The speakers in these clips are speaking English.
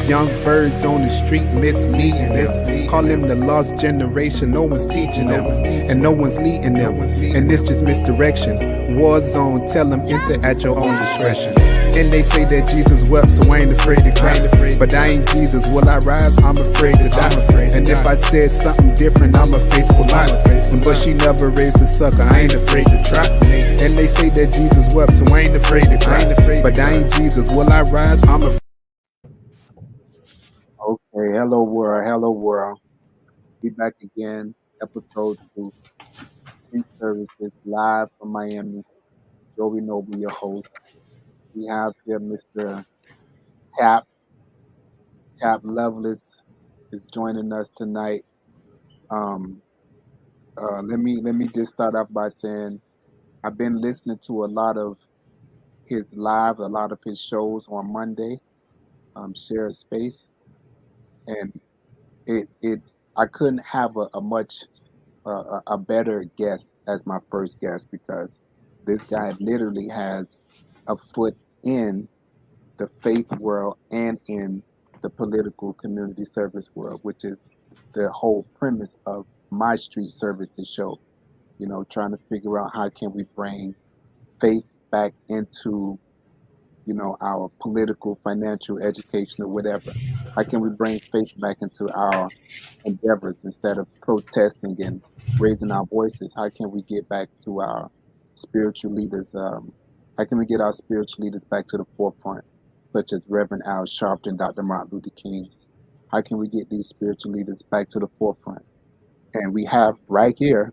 Young birds on the street misleading them. Call them the lost generation. No one's teaching them, and no one's leading them. And it's just misdirection. War zone, tell them enter at your own discretion. And they say that Jesus wept, so I ain't afraid to cry. But I ain't Jesus. Will I rise? I'm afraid to die. And if I said something different, I'm a faithful lie. But she never raised a sucker. I ain't afraid to try. And they say that Jesus wept, so I ain't afraid to cry. But I ain't Jesus. Will I rise? I'm afraid. Okay, hello world, hello world. We back again, episode 2, Street Services, live from Miami. Joey Noble, your host. We have here Mr. Chap, Chap Loveless is joining us tonight. Um, let me just start off by saying I've been listening to a lot of his live, a lot of his shows on Monday, Share Space, and it I couldn't have a much a better guest as my first guest because this guy literally has a foot in the faith world and in the political community service world, which is the whole premise of my street services show. You know, trying to figure out how can we bring faith back into our political, financial, educational, whatever. How can we bring faith back into our endeavors instead of protesting and raising our voices? How can we get back to our spiritual leaders? How can we get our spiritual leaders back to the forefront, such as Reverend Al Sharpton, Dr. Martin Luther King? How can we get these spiritual leaders back to the forefront? And we have right here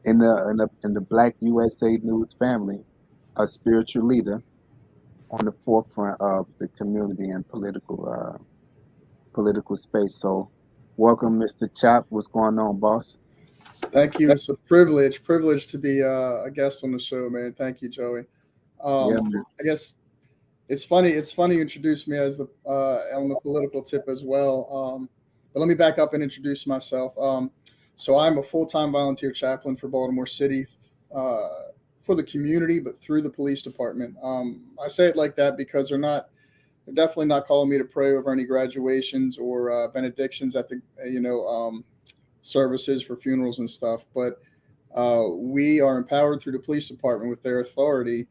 in the Black USA News family a spiritual leader on the forefront of the community and political space. So, welcome, Mr. Chap. What's going on, boss? Thank you. It's a privilege to be a guest on the show, man. Thank you, Joey. Yeah, man. I guess it's funny. It's funny you introduced me as the on the political tip as well. But let me back up and introduce myself. So I'm a full-time volunteer chaplain for Baltimore City for the community, but through the police department. I say it like that because they're definitely not calling me to pray over any graduations or benedictions at the services for funerals and stuff. But we are empowered through the police department with their authority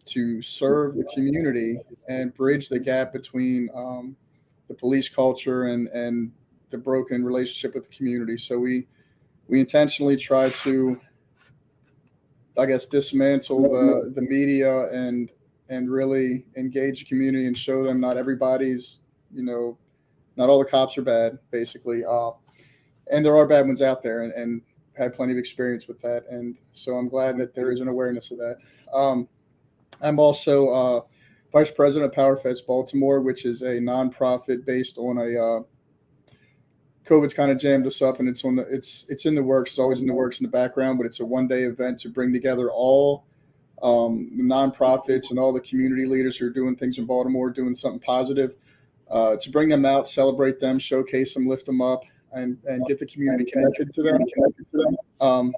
to serve the community and bridge the gap between the police culture and the broken relationship with the community. So we intentionally try to, I guess, dismantle the media and really engage the community and show them not everybody's, not all the cops are bad, basically. And there are bad ones out there, and had plenty of experience with that. And so I'm glad that there is an awareness of that. I'm also vice president of PowerFest Baltimore, which is a nonprofit based on a COVID's kind of jammed us up, and it's in the works. It's always in the works in the background, but it's a one-day event to bring together all the nonprofits and all the community leaders who are doing things in Baltimore, doing something positive, to bring them out, celebrate them, showcase them, lift them up, and get the community connected to them.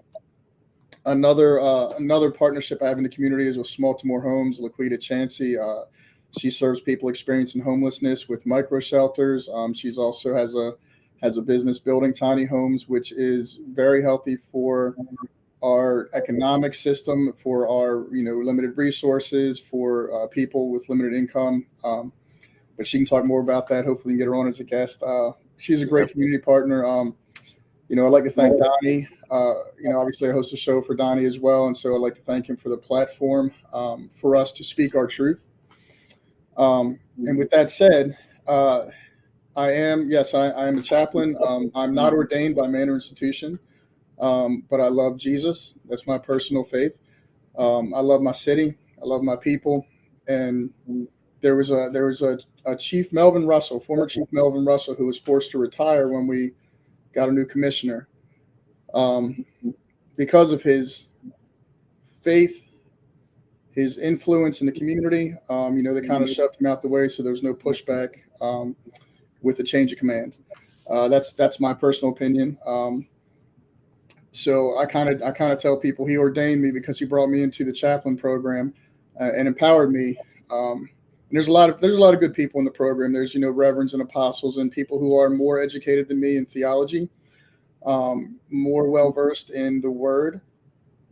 Another partnership I have in the community is with Smaltimore Homes. Laquita Chansey, she serves people experiencing homelessness with micro shelters. She's also has a business building tiny homes, which is very healthy for our economic system, for our limited resources, for people with limited income. But she can talk more about that. Hopefully, we can get her on as a guest. She's a great community partner. I'd like to thank Donnie. Obviously, I host a show for Donnie as well, and so I'd like to thank him for the platform for us to speak our truth. And with that said, I am a chaplain. I'm not ordained by man or institution, but I love Jesus. That's my personal faith. I love my city. I love my people. And there was a Chief Melvin Russell, former Chief Melvin Russell, who was forced to retire when we got a new commissioner, because of his faith, his influence in the community. They kind of shoved him out the way, so there was no pushback with the change of command. That's my personal opinion. So I kind of tell people he ordained me because he brought me into the chaplain program and empowered me. And there's a lot of good people in the program. There's reverends and apostles and people who are more educated than me in theology, more well versed in the Word.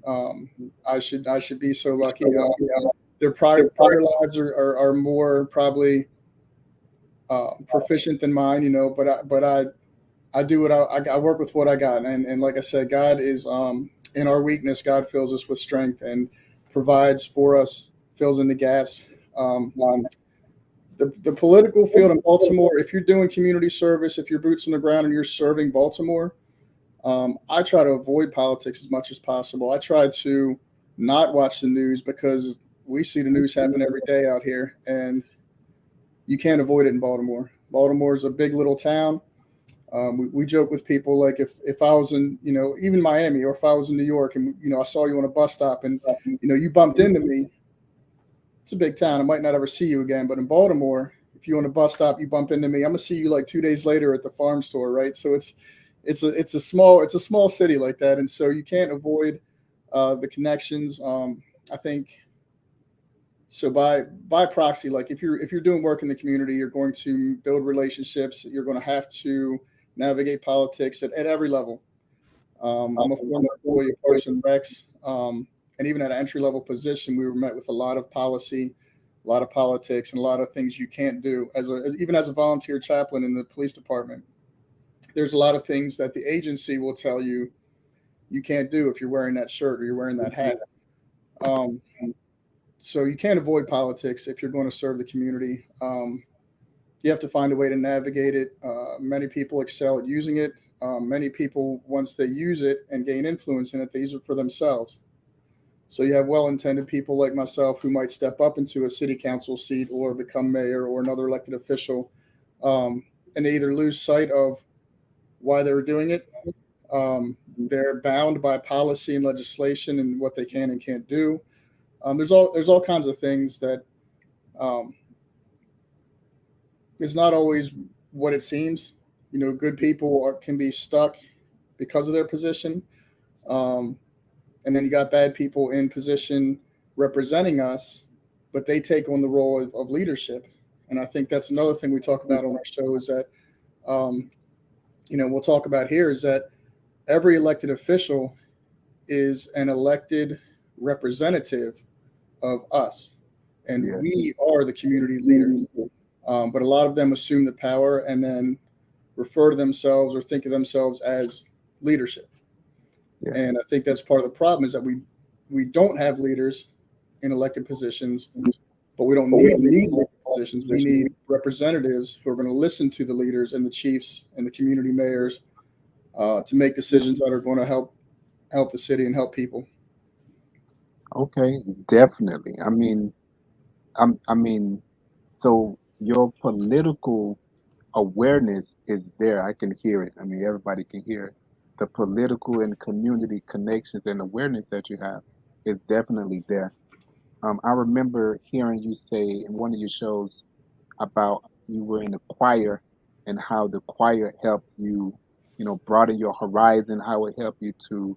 I should be so lucky. Their prior lives are more probably proficient than mine, but I do what I work with what I got, and like I said, God is in our weakness. God fills us with strength and provides for us, fills in the gaps. Um, the political field in Baltimore, if you're doing community service, if you're boots on the ground and you're serving Baltimore, I try to avoid politics as much as possible. I try to not watch the news because we see the news happen every day out here, and you can't avoid it in Baltimore. Baltimore is a big little town. We joke with people like if I was in even Miami, or if I was in New York and I saw you on a bus stop and you bumped into me, it's a big town. I might not ever see you again. But in Baltimore, if you're on a bus stop, you bump into me, I'm gonna see you like 2 days later at the farm store, right? So it's a small city like that, and so you can't avoid the connections. I think so by proxy, like if you're doing work in the community, you're going to build relationships. You're going to have to navigate politics at every level. I'm a former employee of Parks and Recs, and even at an entry level position, we were met with a lot of policy, a lot of politics, and a lot of things you can't do. Even as a volunteer chaplain in the police department, there's a lot of things that the agency will tell you you can't do if you're wearing that shirt or you're wearing that hat. So you can't avoid politics if you're going to serve the community. You have to find a way to navigate it. Many people excel at using it. Many people, once they use it and gain influence in it, they use it for themselves. So you have well-intended people like myself who might step up into a city council seat or become mayor or another elected official, and they either lose sight of why they were doing it. They're bound by policy and legislation and what they can and can't do. There's all kinds of things that is not always what it seems. Good people can be stuck because of their position, and then you got bad people in position representing us, but they take on the role of leadership. And I think that's another thing we talk about on our show is that, we'll talk about here is that every elected official is an elected representative of us, and we are the community leaders. But a lot of them assume the power and then refer to themselves or think of themselves as leadership. Yeah. And I think that's part of the problem is that we don't have leaders in elected positions, but we don't need leadership positions. We need representatives who are going to listen to the leaders and the chiefs and the community mayors to make decisions that are going to help the city and help people. Okay, definitely. So your political awareness is there. I can hear it. Everybody can hear it. The political and community connections and awareness that you have is definitely there. I remember hearing you say in one of your shows about you were in the choir and how the choir helped you, broaden your horizon, how it helped you to,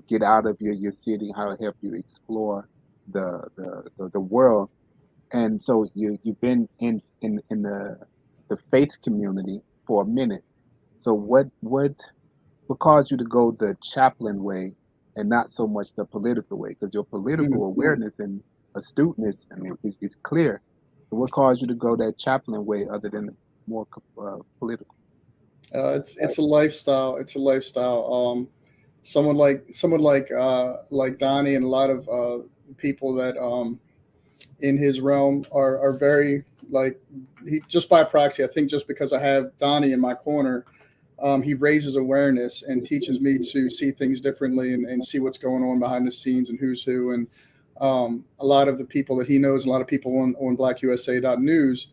get out of your city, how it helped you explore the world. And so you've been in the faith community for a minute. So what caused you to go the chaplain way and not so much the political way? Because your political awareness and astuteness is clear. So what caused you to go that chaplain way other than more political? It's a lifestyle. It's a lifestyle. Someone like Donnie and a lot of people that in his realm are very he just by proxy. I think just because I have Donnie in my corner, he raises awareness and teaches me to see things differently and see what's going on behind the scenes and who's who. And a lot of the people that he knows, a lot of people on blackusa.news,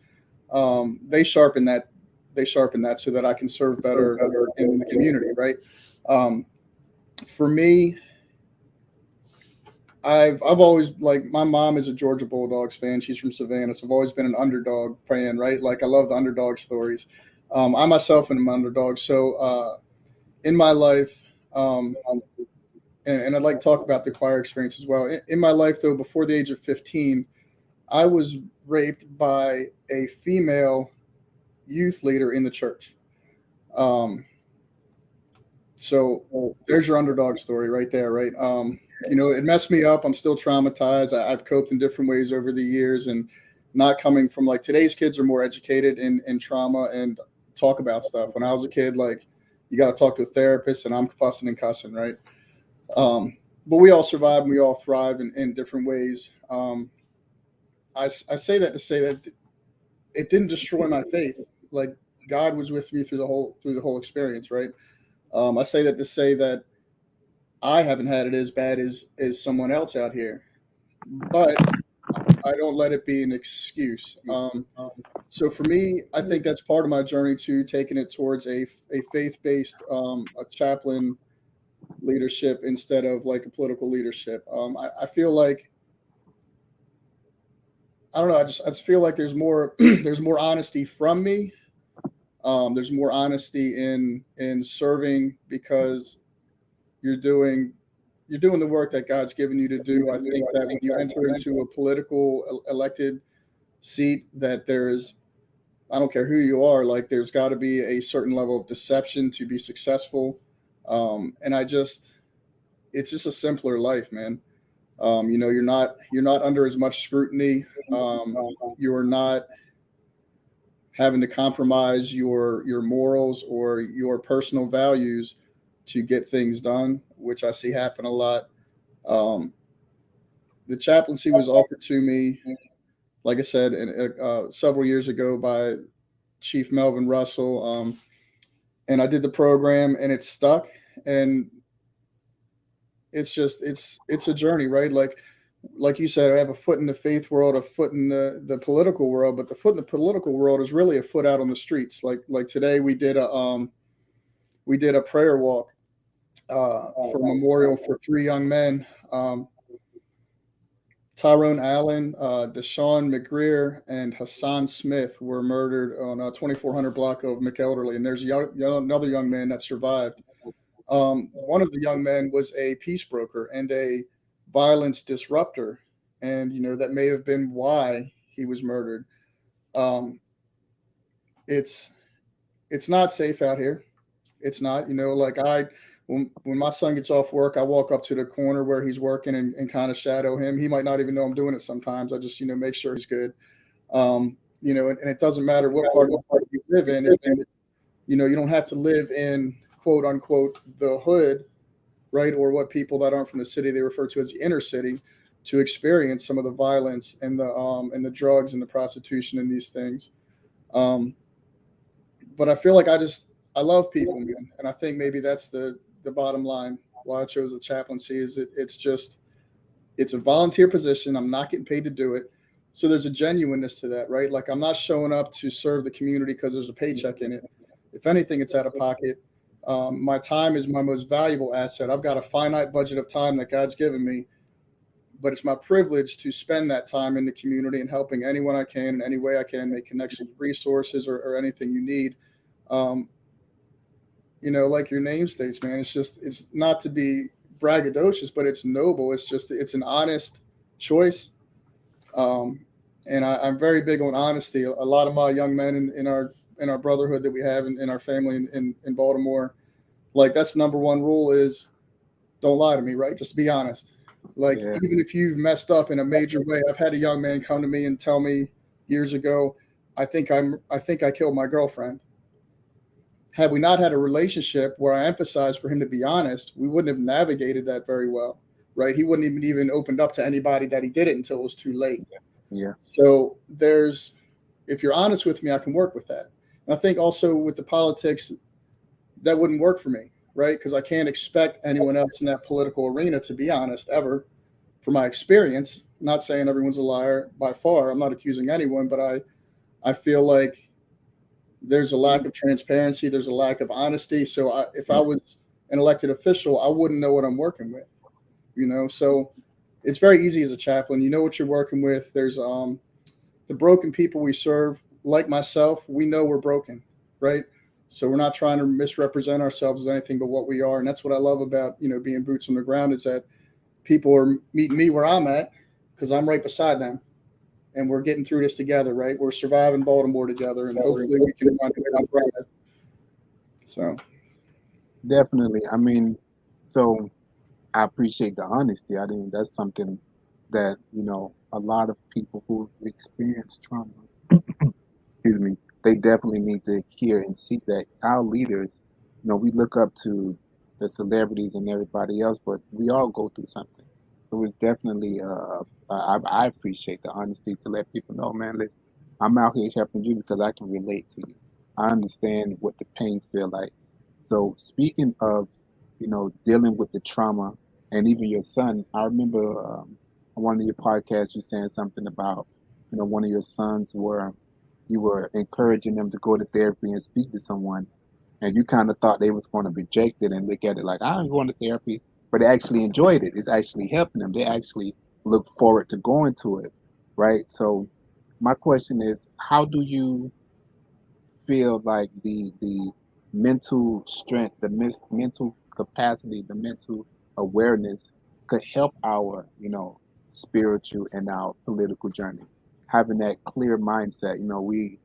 they sharpen that. So that I can serve better in the community. Right. For me, I've always my mom is a Georgia Bulldogs fan. She's from Savannah, so I've always been an underdog fan, right? I love the underdog stories. I myself am an underdog. So in my life, and I'd like to talk about the choir experience as well. In my life, though, before the age of 15, I was raped by a female youth leader in the church. Um, so there's your underdog story right there, right? It messed me up. I'm still traumatized. I've coped in different ways over the years, and not coming from like today's kids are more educated in trauma and talk about stuff. When I was a kid, like you got to talk to a therapist, and I'm fussing and cussing, right? But we all survive and we all thrive in different ways. I say that to say that it didn't destroy my faith. Like God was with me through the whole experience, right? I say that to say that I haven't had it as bad as someone else out here, but I don't let it be an excuse. So for me, I think that's part of my journey to taking it towards a faith-based a chaplain leadership instead of like a political leadership. I feel like I don't know. I just feel like there's more there's more honesty from me. There's more honesty in serving because you're doing you're doing the work that God's given you to do. I think that when you enter into a political elected seat, that there's I don't care who you are, like there's got to be a certain level of deception to be successful. And it's just a simpler life, man. You're not under as much scrutiny. You're not having to compromise your morals or your personal values to get things done, which I see happen a lot. Um, the chaplaincy was offered to me, like I said, several years ago by Chief Melvin Russell, and I did the program, and it stuck. And it's a journey, right? Like you said, I have a foot in the faith world, a foot in the political world, but the foot in the political world is really a foot out on the streets. Like today, we did a prayer walk for a memorial for three young men. Tyrone Allen, Deshaun McGreer, and Hassan Smith were murdered on a 2400 block of McElderly. And there's another young man that survived. One of the young men was a peace broker and a violence disruptor. And, that may have been why he was murdered. It's not safe out here. It's not, when my son gets off work, I walk up to the corner where he's working and kind of shadow him. He might not even know I'm doing it sometimes. I just, make sure he's good. And it doesn't matter what part of the party you live in. You don't have to live in quote unquote the hood, right? Or what people that aren't from the city, they refer to as the inner city, to experience some of the violence and the drugs and the prostitution and these things. But I feel like I love people, man. And I think maybe that's the bottom line why I chose the chaplaincy is it's a volunteer position. I'm not getting paid to do it. So there's a genuineness to that, right? Like I'm not showing up to serve the community because there's a paycheck in it. If anything, it's out of pocket. My time is my most valuable asset. I've got a finite budget of time that God's given me, but it's my privilege to spend that time in the community and helping anyone I can in any way I can, make connections, resources, or anything you need. Like your name states, man, it's not to be braggadocious, but it's noble. It's an honest choice. And I'm very big on honesty. A lot of my young men in our brotherhood that we have in our family in Baltimore, like that's number one rule is don't lie to me, right? Just be honest. Like even if you've messed up in a major way, I've had a young man come to me and tell me years ago, I think I killed my girlfriend. Had we not had a relationship where I emphasized for him to be honest, we wouldn't have navigated that very well, right? He wouldn't even opened up to anybody that he did it until it was too late. Yeah. So if you're honest with me, I can work with that. And I think also with the politics, that wouldn't work for me, right? Because I can't expect anyone else in that political arena to be honest ever. From my experience, I'm not saying everyone's a liar by far. I'm not accusing anyone, but I feel like there's a lack of transparency. There's a lack of honesty. So if I was an elected official, I wouldn't know what I'm working with, So it's very easy as a chaplain. You know what you're working with. There's the broken people we serve, like myself, we know we're broken, right? So we're not trying to misrepresent ourselves as anything but what we are. And that's what I love about, being boots on the ground is that people are meeting me where I'm at because I'm right beside them. and we're getting through this together, right? We're surviving Baltimore together, and hopefully we can find a way to thrive. So Definitely. I mean, so I appreciate the honesty. I think that's something that, a lot of people who experience trauma, excuse me, they definitely need to hear and see that our leaders, we look up to the celebrities and everybody else, but we all go through something. So it's definitely, I appreciate the honesty to let people know, man, listen, I'm out here helping you because I can relate to you. I understand what the pain feel like. So speaking of, dealing with the trauma and even your son, I remember on one of your podcasts you saying something about, one of your sons were you were encouraging them to go to therapy and speak to someone, and you kind of thought they was going to reject it and look at it like I'm going to therapy, but they actually enjoyed it. It's actually helping them. They actually look forward to going to it, right? So my question is, how do you feel like the mental strength, the mental capacity, the mental awareness could help our, spiritual and our political journey? Having that clear mindset, we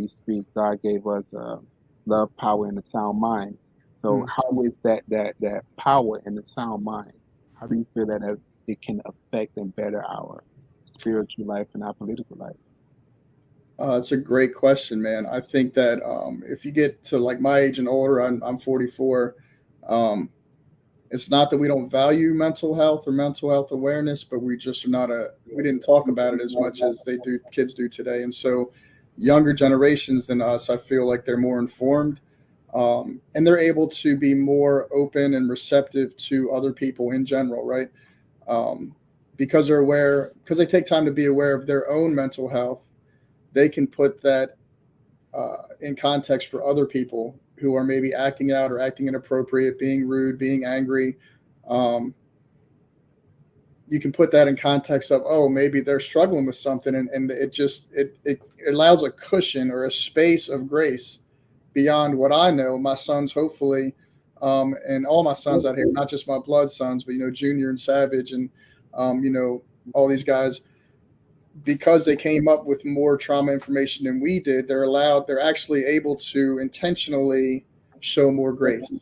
speak. God gave us love, power, and a sound mind. So, mm. how is that power and the sound mind? How do you feel that it can affect and better our spiritual life and our political life? It's a great question, man. I think that if you get to like my age and older, I'm 44. Um, it's not that we don't value mental health or mental health awareness, but we just are not we didn't talk about it as much as kids do today. And so younger generations than us, I feel like they're more informed, and they're able to be more open and receptive to other people in general, right? Um, because they're aware, because they take time to be aware of their own mental health, they can put that in context for other people who are maybe acting out or acting inappropriate, being rude, being angry. Um, you can put that in context of, oh, maybe they're struggling with something, and it allows a cushion or a space of grace beyond what I know. My sons, hopefully, and all my sons out here, not just my blood sons, but Junior and Savage, and all these guys, because they came up with more trauma information than we did, they're actually able to intentionally show more grace.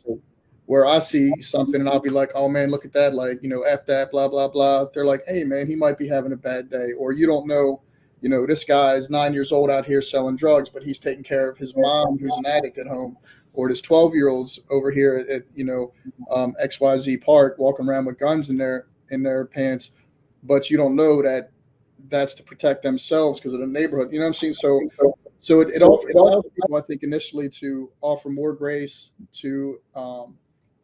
Where I see something and I'll be like, oh man, look at that, like, F that, blah, blah, blah. They're like, hey man, he might be having a bad day. Or you don't know, this guy is 9 years old out here selling drugs, but he's taking care of his mom who's an addict at home. Or this 12-year-old's over here at XYZ Park walking around with guns in their pants, but you don't know that that's to protect themselves because of the neighborhood. You know what I'm saying? So it allows people, I think, initially to offer more grace, to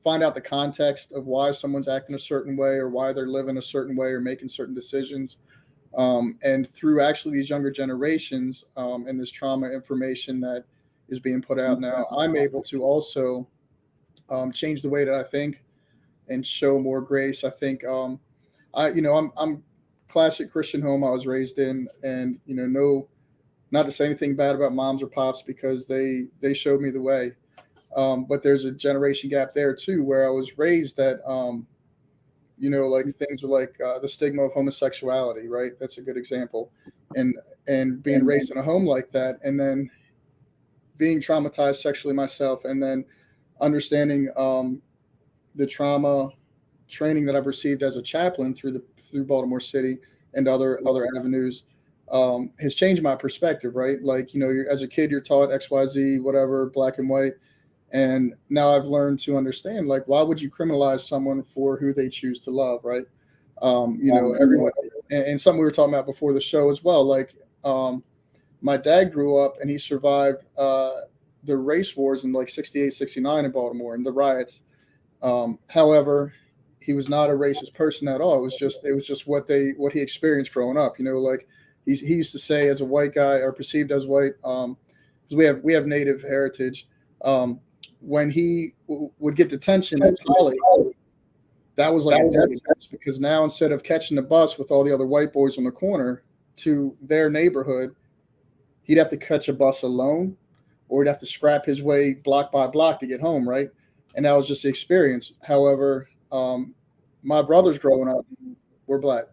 find out the context of why someone's acting a certain way or why they're living a certain way or making certain decisions. And through actually these younger generations and this trauma information that is being put out now, I'm able to also change the way that I think and show more grace. I think I'm classic Christian home I was raised in, and no, not to say anything bad about moms or pops because they showed me the way. But there's a generation gap there too, where I was raised that like things were like the stigma of homosexuality, right? That's a good example, and being raised in a home like that, and then being traumatized sexually myself, and then understanding the trauma training that I've received as a chaplain through Baltimore City and other avenues has changed my perspective, right? Like, as a kid, you're taught XYZ, whatever, black and white. And now I've learned to understand, like, why would you criminalize someone for who they choose to love, right? Everyone, and something we were talking about before the show as well. Like, my dad grew up and he survived the race wars in like 68, 69 in Baltimore and the riots. However, he was not a racist person at all. It was just what he experienced growing up. Like he used to say, as a white guy or perceived as white, because we have Native heritage. When he would get detention at college, that was like a death sentence, because now instead of catching the bus with all the other white boys on the corner to their neighborhood, he'd have to catch a bus alone, or he'd have to scrap his way block by block to get home, right? And that was just the experience. However, my brothers growing up were black,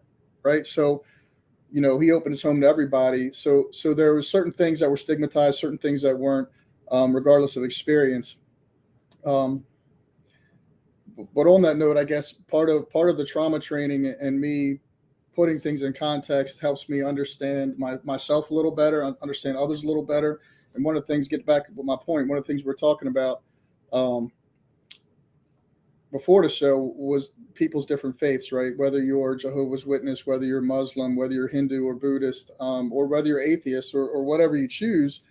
right? So he opened his home to everybody. So there were certain things that were stigmatized, certain things that weren't, regardless of experience. Um, but on that note, I guess part of the trauma training and me putting things in context helps me understand myself a little better, understand others a little better. And one of the things, get back with my point, one of the things we're talking about um, before the show was people's different faiths, right? Whether you're Jehovah's Witness, whether you're Muslim, whether you're Hindu or Buddhist, or whether you're atheist or whatever you choose,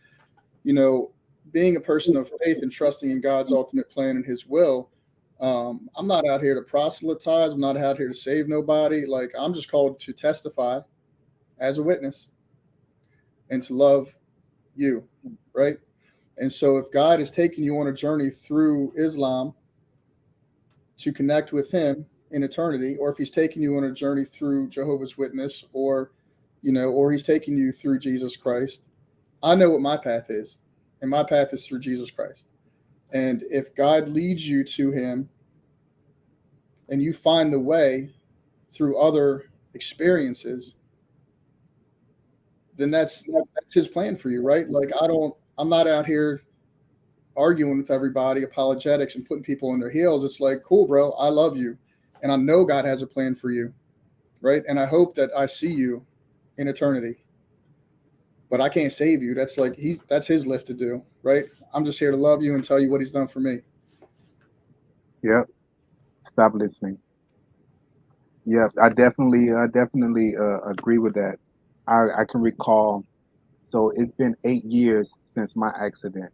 you know, being a person of faith and trusting in God's ultimate plan and His will. I'm not out here to proselytize. I'm not out here to save nobody. Like, I'm just called to testify as a witness and to love you, right? And so if God is taking you on a journey through Islam to connect with Him in eternity, or if He's taking you on a journey through Jehovah's Witness, or He's taking you through Jesus Christ, I know what my path is, and my path is through Jesus Christ. And if God leads you to Him and you find the way through other experiences, then that's His plan for you, right? Like, I'm not out here arguing with everybody, apologetics, and putting people on their heels. It's like, cool, bro, I love you, and I know God has a plan for you, right? And I hope that I see you in eternity. But I can't save you. That's like that's His lift to do, right? I'm just here to love you and tell you what He's done for me. Yep. Stop listening. Yep. I definitely agree with that. I can recall. So it's been 8 years since my accident,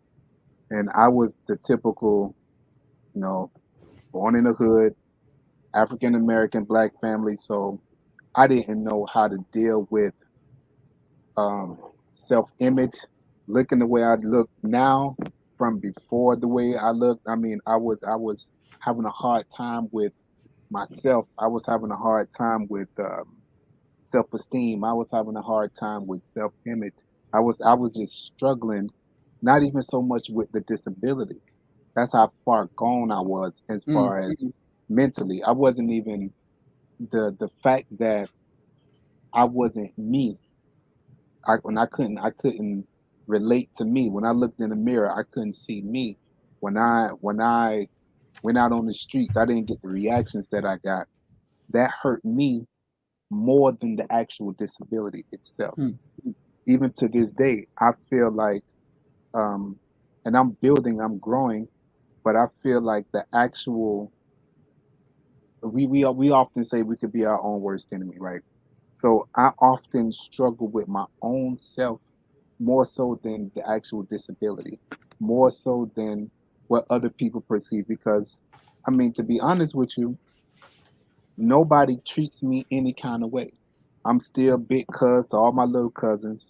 and I was the typical, you know, born in the hood, African American black family. So I didn't know how to deal with um, self image, looking the way I look now from before the way I looked. I mean, I was having a hard time with myself. I was having a hard time with self esteem. I was having a hard time with self image. I was just struggling, not even so much with the disability. That's how far gone I was as Mm, far as mentally. I wasn't even the fact that I wasn't me. I couldn't relate to me. When I looked in the mirror, I couldn't see me. When I went out on the streets, I didn't get the reactions that I got. That hurt me more than the actual disability itself. mm, Even to this day, I feel like, um, and I'm building, I'm growing, but I feel like the actual we often say we could be our own worst enemy, right? So I often struggle with my own self more so than the actual disability, more so than what other people perceive. Because, I mean, to be honest with you, nobody treats me any kind of way. I'm still big cuz to all my little cousins.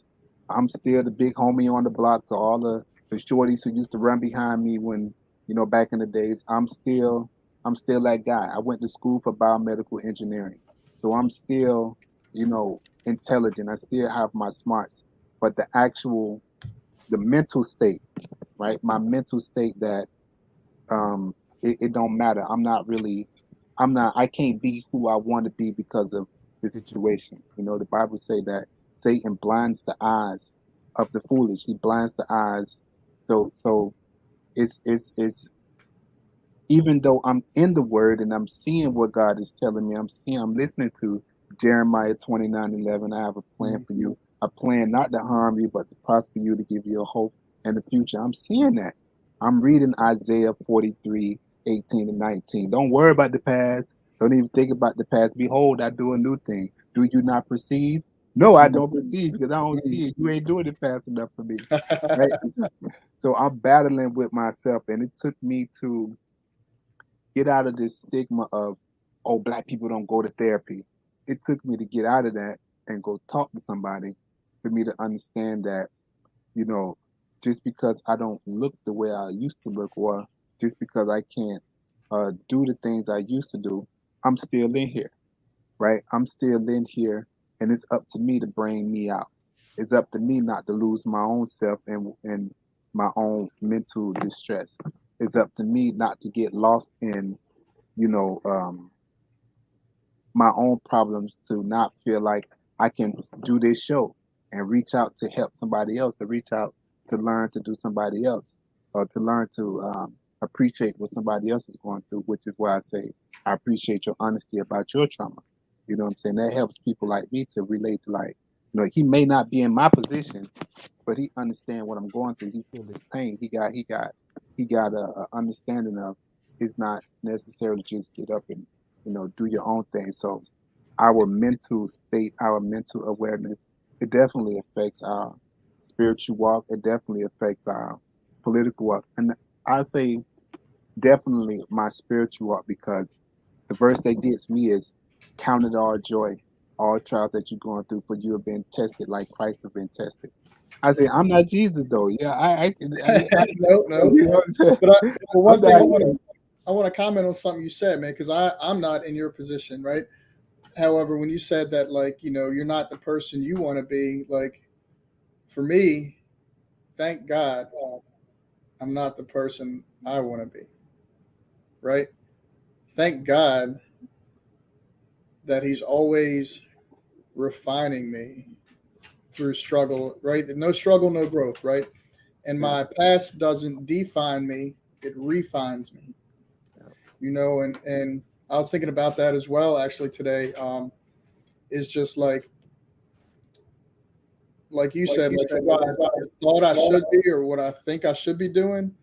I'm still the big homie on the block to all the shorties who used to run behind me when, back in the days. I'm still that guy. I went to school for biomedical engineering. So I'm still, intelligent. I still have my smarts. But the mental state, right? My mental state that it don't matter. I can't be who I want to be because of the situation. The Bible say that Satan blinds the eyes of the foolish. He blinds the eyes. So it's even though I'm in the word and I'm seeing what God is telling me, I'm listening to Jeremiah 29:11. I have a plan mm, for you. A plan not to harm you, but to prosper you, to give you a hope and the future. I'm seeing that. I'm reading Isaiah 43:18 and 19. Don't worry about the past. Don't even think about the past. Behold, I do a new thing. Do you not perceive? No, I mm, don't perceive because I don't mm. see it. You ain't doing it fast enough for me. Right? So I'm battling with myself, and it took me to get out of this stigma of, oh, black people don't go to therapy. It took me to get out of that and go talk to somebody for me to understand that, you know, just because I don't look the way I used to look, or just because I can't do the things I used to do, I'm still in here, right? I'm still in here, and it's up to me to bring me out. It's up to me not to lose my own self and my own mental distress. It's up to me not to get lost in, you know, um, my own problems, to not feel like I can do this show and reach out to help somebody else, or reach out to learn to do somebody else, or to learn to appreciate what somebody else is going through, which is why I say I appreciate your honesty about your trauma. You know what I'm saying? That helps people like me to relate to, like, he may not be in my position, but he understand what I'm going through. He feel this pain. He got a understanding of it's not necessarily just get up and do your own thing. So our mental state, our mental awareness, it definitely affects our spiritual walk. It definitely affects our political walk, and I say definitely my spiritual walk, because the verse that gets me is, "Count it all joy, all trials that you're going through, for you have been tested like Christ have been tested." I say I'm not Jesus though. Yeah, No. you know what I'm saying? But one I'm thing not. I want to comment on something you said, man, because I'm not in your position, right? However, when you said that, like, you're not the person you want to be, like, for me, thank God I'm not the person I want to be, right? Thank God that He's always refining me through struggle, right? No struggle, no growth, right? And Yeah, my past doesn't define me, it refines me, and I was thinking about that as well, actually, today. Is just like you said, like what I thought I should be or what I think I should be doing.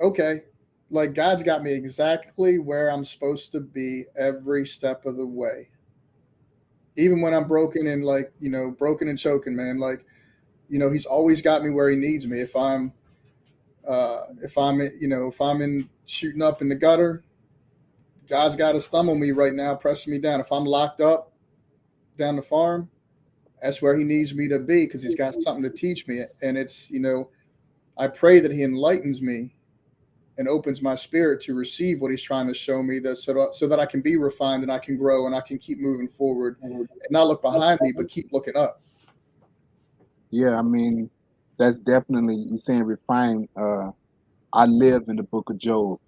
Okay, like God's got me exactly where I'm supposed to be every step of the way. Even when I'm broken and broken and choking, man, like, He's always got me where He needs me. If I'm in shooting up in the gutter, God's got His thumb on me right now, pressing me down. If I'm locked up down the farm, that's where He needs me to be, because He's got something to teach me. And it's, I pray that He enlightens me and opens my spirit to receive what He's trying to show me, that so that I can be refined and I can grow and I can keep moving forward and not look behind me, but keep looking up. yeah. I mean, that's definitely you saying refined. I live in the book of Job.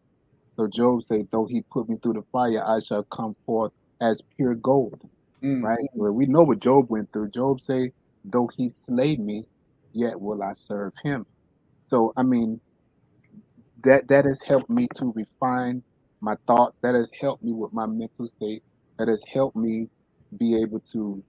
So Job said, "Though he put me through the fire, I shall come forth as pure gold." Mm. Right? Well, we know what Job went through. Job say, "Though he slay me, yet will I serve him." So I mean, that has helped me to refine my thoughts. That has helped me with my mental state. That has helped me be able to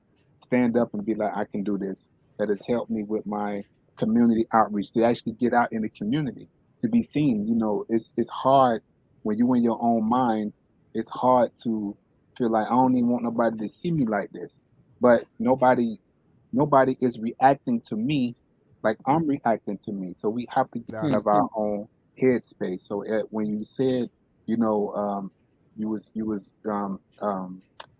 stand up and be like, I can do this. That has helped me with my community outreach, to actually get out in the community, to be seen. It's hard when you in your own mind. It's hard to feel like I don't even want nobody to see me like this. But nobody is reacting to me like I'm reacting to me. So we have to get out of our own headspace. So when you said, you know, you was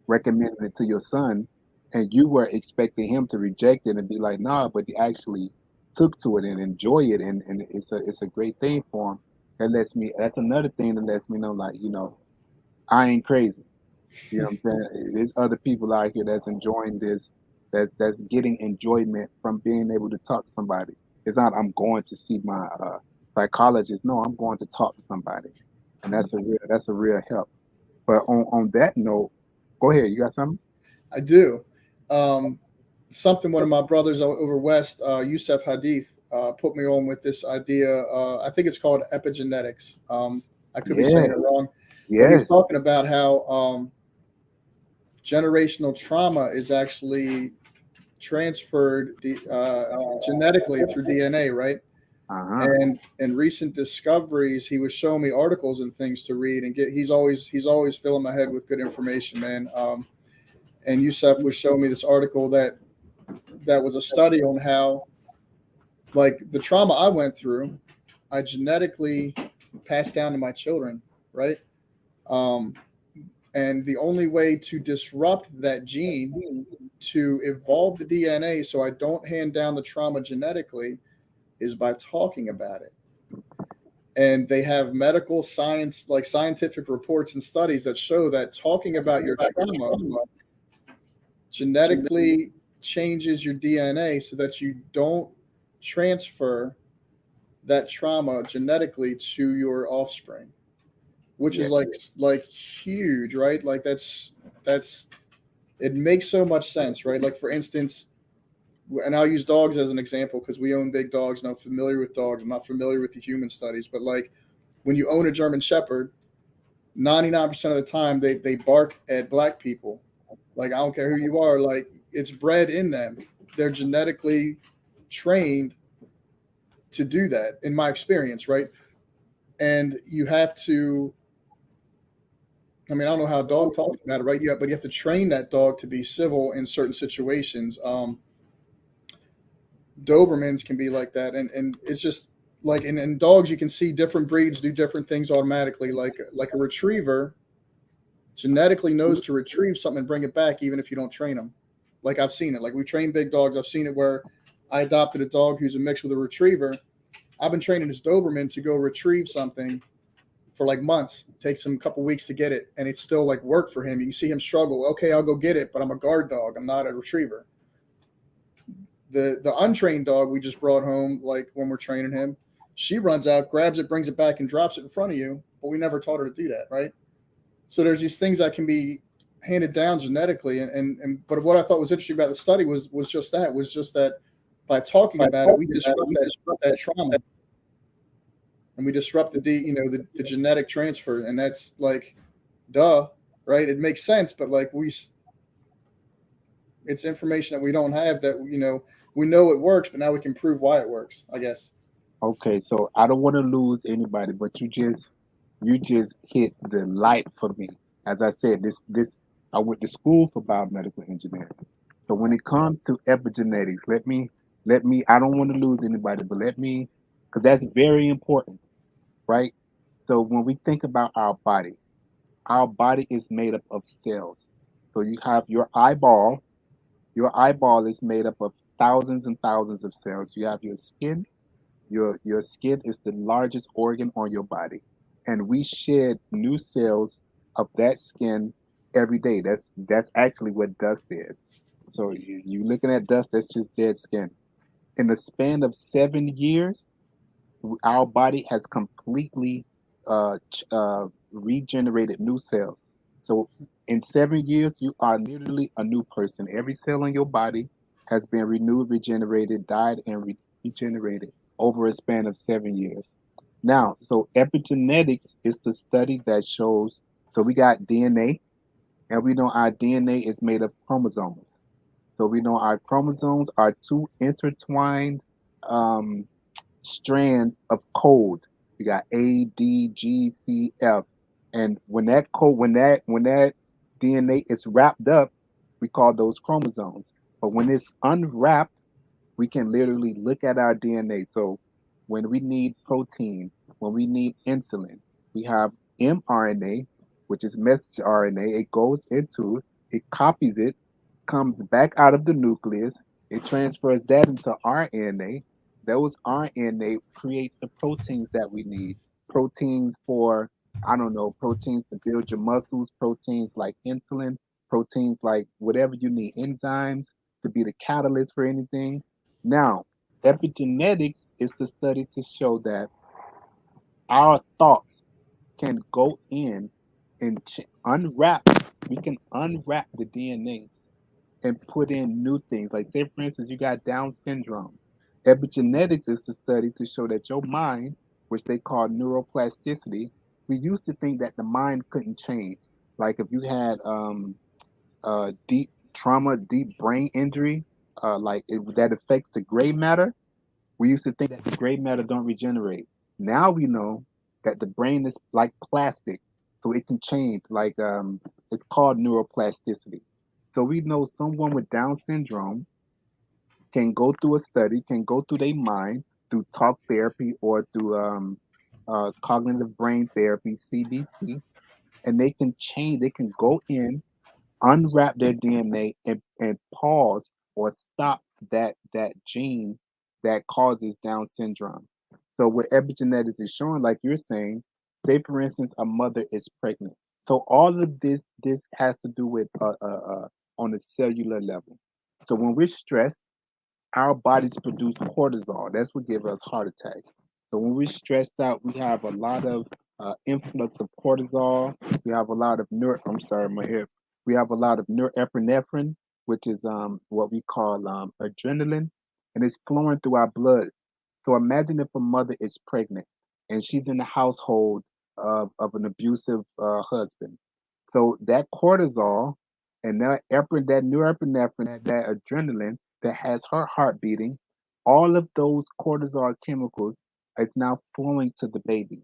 recommending it to your son, and you were expecting him to reject it and be like, nah, but he actually took to it and enjoy it, and it's a great thing for him. That's another thing that lets me know, like, I ain't crazy. You know what I'm saying? There's other people out here that's enjoying this, that's getting enjoyment from being able to talk to somebody. It's not I'm going to see my psychologist. No, I'm going to talk to somebody, and that's a real help. But on that note, go ahead. You got something? I do. Something one of my brothers over west, Yusef Hadith, put me on with this idea. I think it's called epigenetics. I could be saying Yeah. it wrong, but he's Yes. talking about how generational trauma is actually transferred genetically through DNA, right? Uh-huh. And in recent discoveries, he was showing me articles and things to read and get. He's always filling my head with good information, man. And Yusef was showing me this article that was a study on how, like, the trauma I went through, I genetically passed down to my children, right? Um, and the only way to disrupt that gene, to evolve the DNA so I don't hand down the trauma genetically, is by talking about it. And they have medical science, like scientific reports and studies that show that talking about your trauma genetically changes your DNA so that you don't transfer that trauma genetically to your offspring, which Yeah. is like huge, right? Like that's it makes so much sense, right? Like for instance, and I'll use dogs as an example because we own big dogs and I'm familiar with dogs. I'm not familiar with the human studies, but like when you own a German Shepherd, 99% of the time they bark at black people. Like I don't care who you are, like it's bred in them. They're genetically trained to do that, in my experience, right? And you have to, I mean, I don't know how a dog talks about it, right? Yeah, but you have to train that dog to be civil in certain situations. Dobermans can be like that, and it's just like in dogs you can see different breeds do different things automatically. Like a retriever genetically knows to retrieve something and bring it back even if you don't train them. Like I've seen it. Like we train big dogs. I've seen it where I adopted a dog who's a mix with a retriever. I've been training this Doberman to go retrieve something for like months. It takes him a couple weeks to get it, and it's still like work for him. You can see him struggle. Okay, I'll go get it, but I'm a guard dog. I'm not a retriever. The untrained dog we just brought home, like when we're training him, she runs out, grabs it, brings it back, and drops it in front of you. But we never taught her to do that, right? So there's these things that can be handed down genetically, and but what I thought was interesting about the study was just that by talking about it, we disrupt that trauma, and we disrupt the genetic transfer, and that's like, duh, right? It makes sense, but like it's information that we don't have that we know it works, but now we can prove why it works, I guess. Okay, so I don't want to lose anybody, but you just hit the light for me. As I said, this I went to school for biomedical engineering. So when it comes to epigenetics, let me I don't want to lose anybody, but let me, because that's very important, right? So when we think about our body is made up of cells. So you have your eyeball is made up of thousands and thousands of cells. You have your skin. Your skin is the largest organ on your body, and we shed new cells of that skin every day. That's actually what dust is. So you looking at dust, that's just dead skin. In the span of 7 years, our body has completely regenerated new cells. So in 7 years, you are literally a new person. Every cell in your body has been renewed, regenerated, died, and regenerated over a span of 7 years. Now, so epigenetics is the study that shows. So we got DNA, and we know our DNA is made of chromosomes. So we know our chromosomes are two intertwined um, strands of code. We got A, D, G, C, F, and when that code, when that DNA is wrapped up, we call those chromosomes. But when it's unwrapped, we can literally look at our DNA. So when we need protein, when we need insulin, we have mRNA, which is messenger RNA. It goes into, it copies it, comes back out of the nucleus, it transfers that into RNA. Those RNA creates the proteins that we need. Proteins for, I don't know, proteins to build your muscles, proteins like insulin, proteins like whatever you need, enzymes to be the catalyst for anything. Now, epigenetics is the study to show that our thoughts can go in and unwrap, we can unwrap the DNA and put in new things. Like, say, for instance, you got Down syndrome. Epigenetics is the study to show that your mind, which they call neuroplasticity, we used to think that the mind couldn't change. Like, if you had deep trauma, deep brain injury, that affects the gray matter, we used to think that the gray matter don't regenerate. Now we know that the brain is like plastic, so it can change. It's called neuroplasticity. So we know someone with Down syndrome can go through a study, can go through their mind through talk therapy or through cognitive brain therapy (CBT), and they can change. They can go in, unwrap their DNA, and pause or stop that gene that causes Down syndrome. So what epigenetics is showing, like you're saying, say for instance, a mother is pregnant. So all of this has to do with on a cellular level. So when we're stressed, our bodies produce cortisol. That's what gives us heart attacks. So when we're stressed out, we have a lot of influx of cortisol. We have a lot of I'm sorry, my ear. We have a lot of norepinephrine, which is what we call adrenaline, and it's flowing through our blood. So imagine if a mother is pregnant and she's in the household of an abusive husband. So that cortisol and that norepinephrine, that adrenaline that has her heart beating, all of those cortisol chemicals is now flowing to the baby.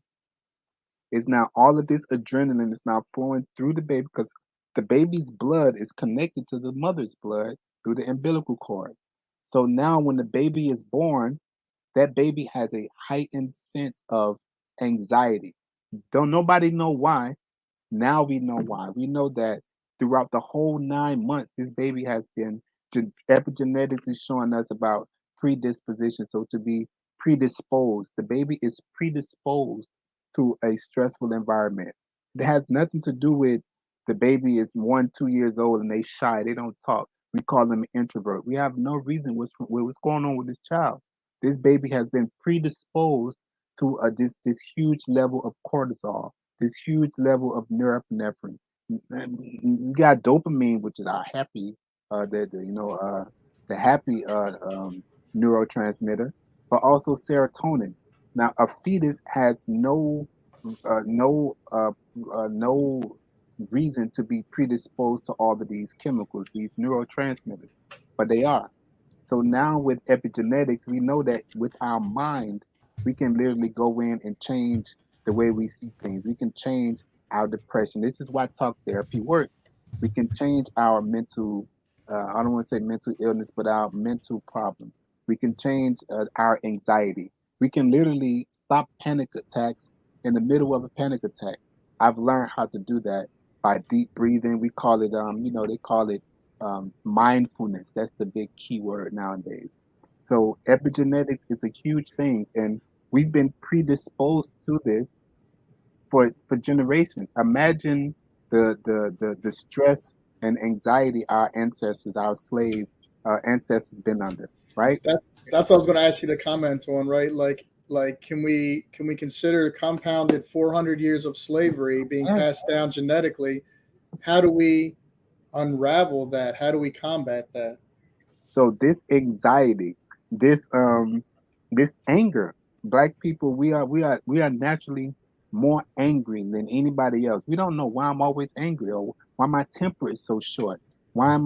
Is now all of this adrenaline is now flowing through the baby because the baby's blood is connected to the mother's blood through the umbilical cord. So now when the baby is born, that baby has a heightened sense of anxiety. Don't nobody know why. Now we know why. We know that throughout the whole 9 months, this baby has been epigenetics is showing us about predisposition. So to be predisposed, the baby is predisposed to a stressful environment. It has nothing to do with the baby is 1, 2 years old and they shy, they don't talk. We call them introvert. We have no reason what's going on with this child. This baby has been predisposed to this huge level of cortisol, this huge level of norepinephrine. You got dopamine, which is our happy, the happy neurotransmitter, but also serotonin. Now, a fetus has uh, no, uh, no reason to be predisposed to all of these chemicals, these neurotransmitters, but they are. So now with epigenetics, we know that with our mind, we can literally go in and change the way we see things. We can change our depression. This is why talk therapy works. We can change our mental, I don't want to say mental illness, but our mental problems. We can change our anxiety. We can literally stop panic attacks in the middle of a panic attack. I've learned how to do that by deep breathing. We call it, they call it mindfulness. That's the big key word nowadays. So epigenetics is a huge thing, and we've been predisposed to this for generations. Imagine the stress and anxiety our ancestors, our slave ancestors, been under, right? That's what I was going to ask you to comment on, right? Like can we consider compounded 400 years of slavery being Yes. passed down genetically? How do we unravel that? How do we combat that? So this anxiety, this this anger, black people, we are naturally more angry than anybody else. We don't know why I'm always angry or why my temper is so short. Why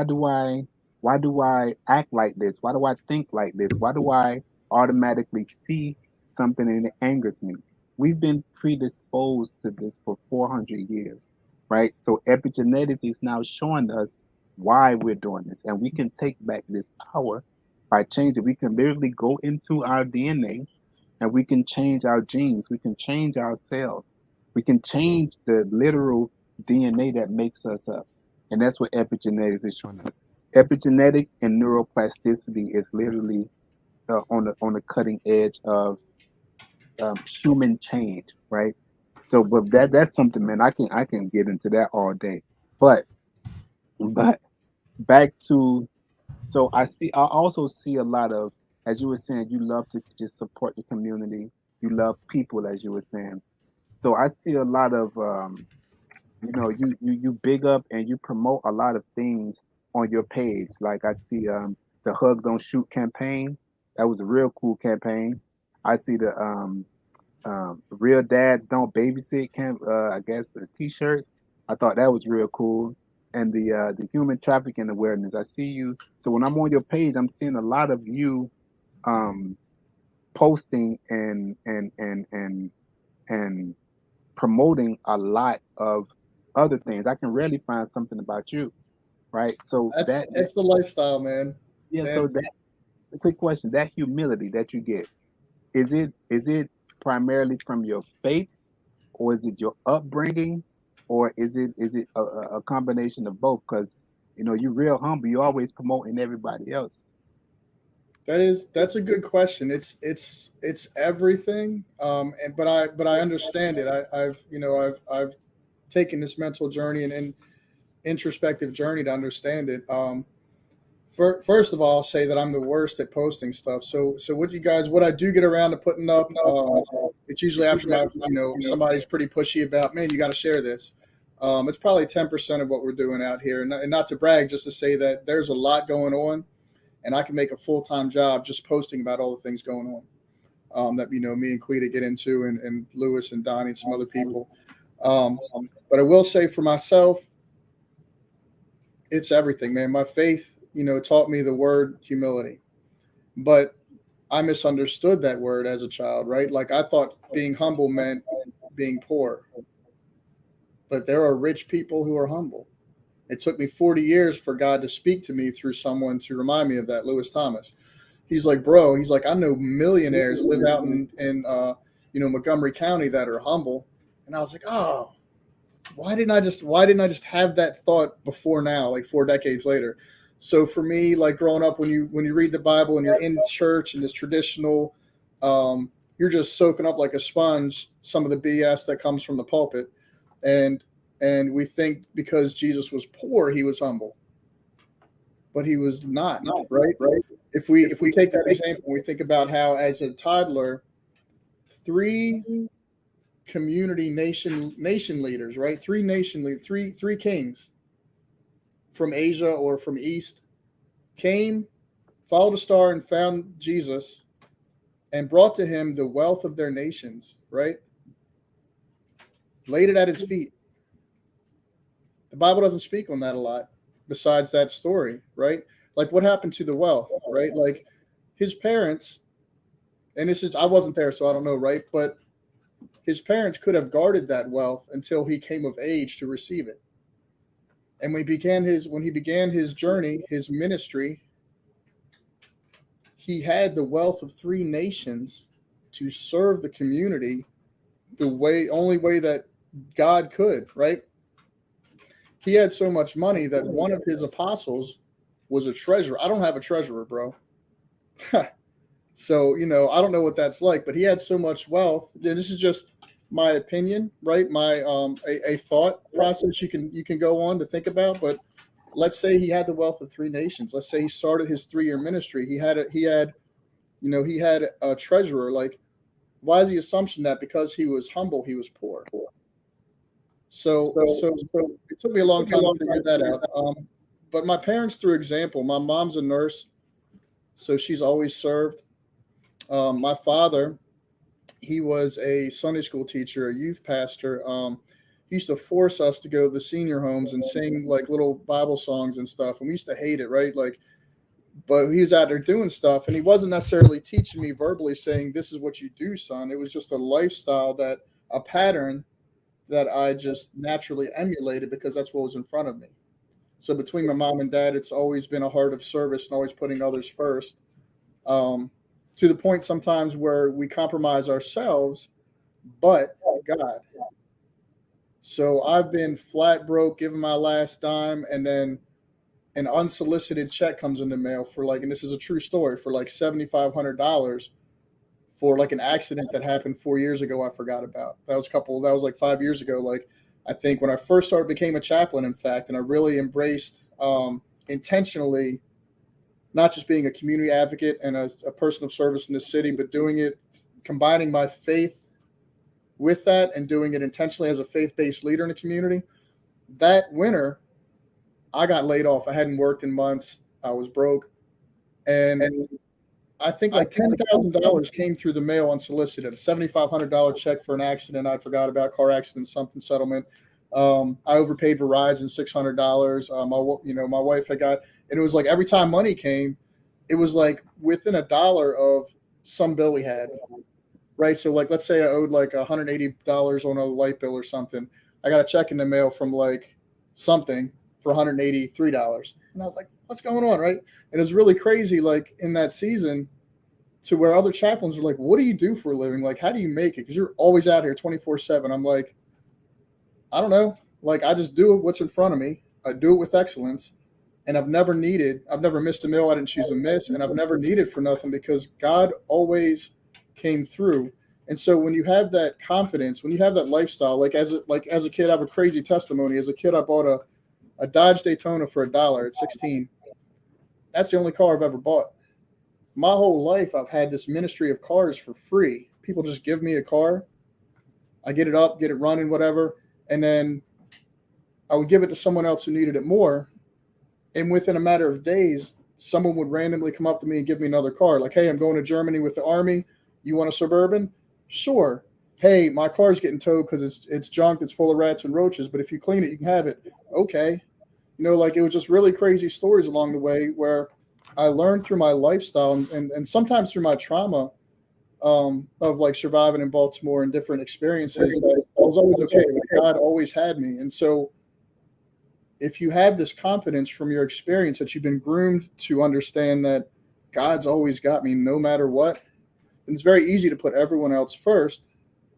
do I act like this? Why do I think like this? Why do I automatically see something and it angers me? We've been predisposed to this for 400 years, right? So epigenetics is now showing us why we're doing this. And we can take back this power by changing. We can literally go into our DNA and we can change our genes. We can change our cells. We can change the literal DNA that makes us up. And that's what epigenetics is showing us. Epigenetics and neuroplasticity is literally on the cutting edge of human change, right? So, but that's something, man. I can get into that all day. But back to so I also see a lot of, as you were saying, you love to just support the community. You love people, as you were saying. So I see a lot of, you big up and you promote a lot of things on your page. Like I see the Hug Don't Shoot campaign. That was a real cool campaign. I see the Real Dads Don't Babysit I guess t-shirts. I thought that was real cool. And the human trafficking awareness. I see you. So when I'm on your page, I'm seeing a lot of you um, posting and promoting a lot of other things. I can rarely find something about you, right? So that That's the lifestyle, man. yeah. So And that a quick question: that humility that you get, is it primarily from your faith, or is it your upbringing, or is it a combination of both? Because you're real humble. You're always promoting everybody else. that's a good question. It's everything. And but I understand it. I've taken this mental journey and introspective journey to understand it. First of all, I'll say that I'm the worst at posting stuff. So what I do get around to putting up, it's usually after my, somebody's pretty pushy about, man, you got to share this. It's probably 10% of what we're doing out here. And not to brag, just to say that there's a lot going on, and I can make a full-time job just posting about all the things going on that, me and Quita get into, and Lewis and Donnie and some other people. But I will say for myself, it's everything, man. My faith, taught me the word humility, but I misunderstood that word as a child, right? Like I thought being humble meant being poor, but there are rich people who are humble. It took me 40 years for God to speak to me through someone to remind me of that, Lewis Thomas. He's like, bro, he's like, I know millionaires live out in Montgomery County that are humble. And I was like, oh, why didn't I just have that thought before now, like 4 decades later? So for me, like growing up, when you read the Bible and you're in church and this traditional, you're just soaking up like a sponge some of the BS that comes from the pulpit, and we think because Jesus was poor, he was humble, but he was not, right? If we take that example, we think about how as a toddler, 3 community nation leaders, right? 3 kings from Asia or from East came, followed a star, and found Jesus and brought to him the wealth of their nations, right? Laid it at his feet. The Bible doesn't speak on that a lot besides that story, right? Like what happened to the wealth, right? Like his parents, and I wasn't there, so I don't know, right? But his parents could have guarded that wealth until he came of age to receive it. And when he began his journey, his ministry, he had the wealth of 3 nations to serve the community the only way that God could, right? He had so much money that one of his apostles was a treasurer. I don't have a treasurer, bro. So, I don't know what that's like, but he had so much wealth. And this is just my opinion, right? My a thought process you can go on to think about. But let's say he had the wealth of 3 nations. Let's say he started his 3-year ministry. He had a treasurer. Like, why is the assumption that because he was humble, he was poor? So it took me a long time to figure that out. But my parents, through example, my mom's a nurse, so she's always served. My father, he was a Sunday school teacher, a youth pastor. He used to force us to go to the senior homes and sing like little Bible songs and stuff. And we used to hate it, right? Like, but he was out there doing stuff, and he wasn't necessarily teaching me verbally saying, this is what you do, son. It was just a lifestyle, a pattern that I just naturally emulated because that's what was in front of me. So between my mom and dad, it's always been a heart of service and always putting others first, to the point sometimes where we compromise ourselves, but God. So I've been flat broke, giving my last dime, and then an unsolicited check comes in the mail for like, and this is a true story, for like $7,500 for like an accident that happened 4 years ago. I forgot about. That was like 5 years ago. Like, I think when I first became a chaplain, in fact, and I really embraced intentionally, not just being a community advocate and a person of service in the city, but doing it, combining my faith with that and doing it intentionally as a faith-based leader in the community. That winter, I got laid off. I hadn't worked in months. I was broke. And I think like $10,000 came through the mail unsolicited, a $7,500 check for an accident I forgot about, car accident, something settlement. I overpaid Verizon $600. My wife had got, and it was like every time money came, it was like within $1 of some bill we had, right? So like, let's say I owed like $180 on a light bill or something. I got a check in the mail from like something for $183. And I was like, what's going on, right? And it was really crazy, like in that season, to where other chaplains were like, what do you do for a living? Like, how do you make it? Because you're always out here 24/7. I'm like, I don't know. Like, I just do what's in front of me. I do it with excellence. And I've never missed a meal. I didn't choose a miss. And I've never needed for nothing because God always came through. And so when you have that confidence, when you have that lifestyle, like as a kid, I have a crazy testimony. As a kid, I bought a Dodge Daytona for $1 at 16. That's the only car I've ever bought. My whole life, I've had this ministry of cars for free. People just give me a car. I get it up, get it running, whatever. And then I would give it to someone else who needed it more. And within a matter of days, someone would randomly come up to me and give me another car. Like, hey, I'm going to Germany with the army. You want a Suburban? Sure. Hey, my car's getting towed because it's junk. It's full of rats and roaches. But if you clean it, you can have it. Okay. Like it was just really crazy stories along the way where I learned through my lifestyle and sometimes through my trauma of like surviving in Baltimore and different experiences that I was always okay. Like God always had me. And so if you have this confidence from your experience that you've been groomed to understand that God's always got me no matter what, then it's very easy to put everyone else first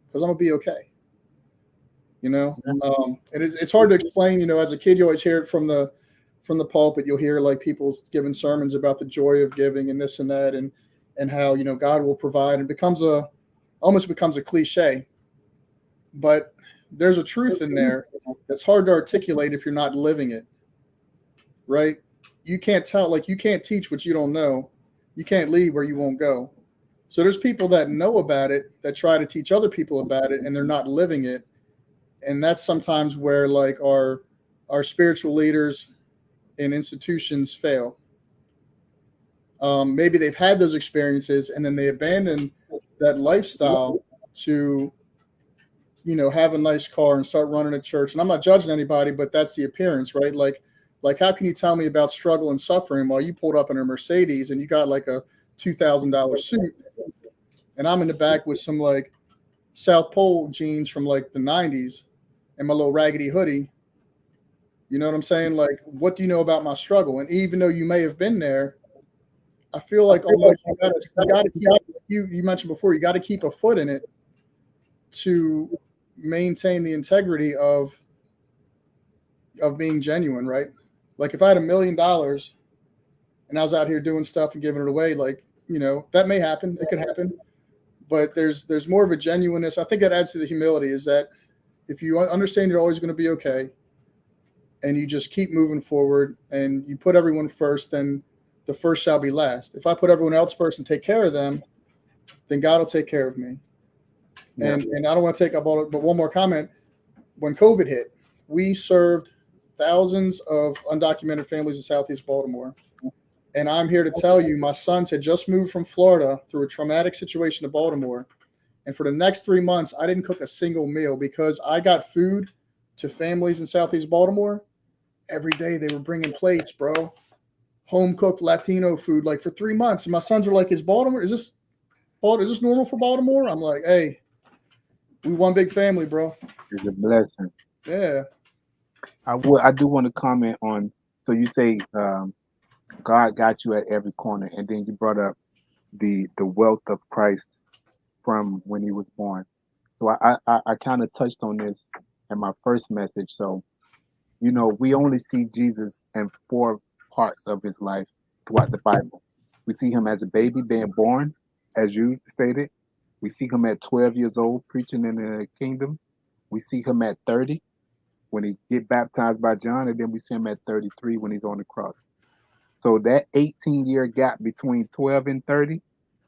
because I'm going to be okay. And it's hard to explain, as a kid, you always hear it from the pulpit. You'll hear like people giving sermons about the joy of giving and this and that, and how, God will provide, and almost becomes a cliche, but there's a truth in there that's hard to articulate if you're not living it, right? You can't teach what you don't know. You can't lead where you won't go. So there's people that know about it that try to teach other people about it, and they're not living it. And that's sometimes where like our spiritual leaders and institutions fail. Maybe they've had those experiences and then they abandon that lifestyle to, have a nice car and start running a church. And I'm not judging anybody, but that's the appearance, right? Like how can you tell me about struggle and suffering while you pulled up in a Mercedes and you got like a $2,000 suit, and I'm in the back with some like South Pole jeans from like the 90s and my little raggedy hoodie? You know what I'm saying? Like, what do you know about my struggle? And even though you may have been there, I feel like almost you got to keep, you mentioned before, you got to keep a foot in it to maintain the integrity of being genuine, right? Like if I had $1 million and I was out here doing stuff and giving it away, like, that may happen. It could happen. But there's more of a genuineness. I think that adds to the humility, is that if you understand you're always going to be okay and you just keep moving forward and you put everyone first, then the first shall be last. If I put everyone else first and take care of them, then God will take care of me. Yeah. And I don't want to take up all, but one more comment. When COVID hit, we served thousands of undocumented families in Southeast Baltimore. And I'm here to tell you, my sons had just moved from Florida through a traumatic situation to Baltimore. And for the next 3 months, I didn't cook a single meal because I got food to families in Southeast Baltimore. Every day they were bringing plates, bro. Home cooked Latino food, like for 3 months. And my sons are like, is this normal for Baltimore? I'm like, hey, we one big family, bro. It's a blessing. Yeah. I do want to comment on, so you say God got you at every corner, and then you brought up the wealth of Christ from when he was born. So I kind of touched on this in my first message. So, we only see Jesus in 4 parts of his life throughout the Bible. We see him as a baby being born, as you stated. We see him at 12 years old preaching in the kingdom. We see him at 30 when he get baptized by John, and then we see him at 33 when he's on the cross. So that 18-year gap between 12 and 30,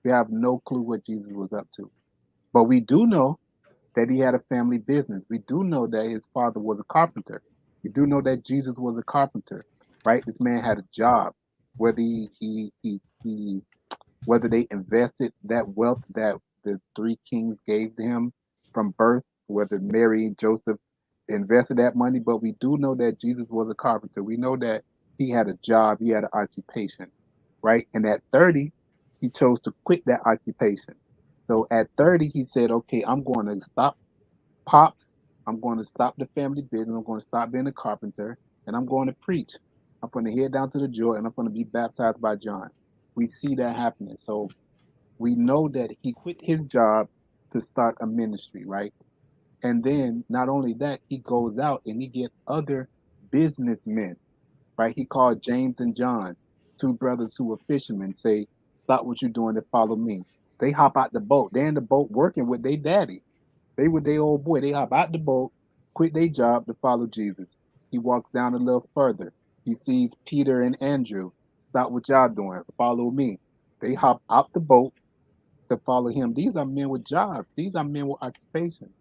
we have no clue what Jesus was up to. But we do know that he had a family business. We do know that his father was a carpenter. We do know that Jesus was a carpenter, right? This man had a job. Whether whether they invested that wealth that the 3 kings gave him from birth, whether Mary and Joseph invested that money, but we do know that Jesus was a carpenter. We know that he had a job, he had an occupation, right? And at 30, he chose to quit that occupation. So at 30, he said, okay, I'm going to stop Pops. I'm going to stop the family business. I'm going to stop being a carpenter, and I'm going to preach. I'm going to head down to the Jordan, and I'm going to be baptized by John. We see that happening. So we know that he quit his job to start a ministry, right? And then not only that, he goes out and he gets other businessmen, right? He called James and John, 2 brothers who were fishermen, say, stop what you're doing to follow me. They hop out the boat. They're in the boat working with their daddy. They were their old boy. They hop out the boat, quit their job to follow Jesus. He walks down a little further. He sees Peter and Andrew. Stop what y'all doing. Follow me. They hop out the boat to follow him. These are men with jobs. These are men with occupations.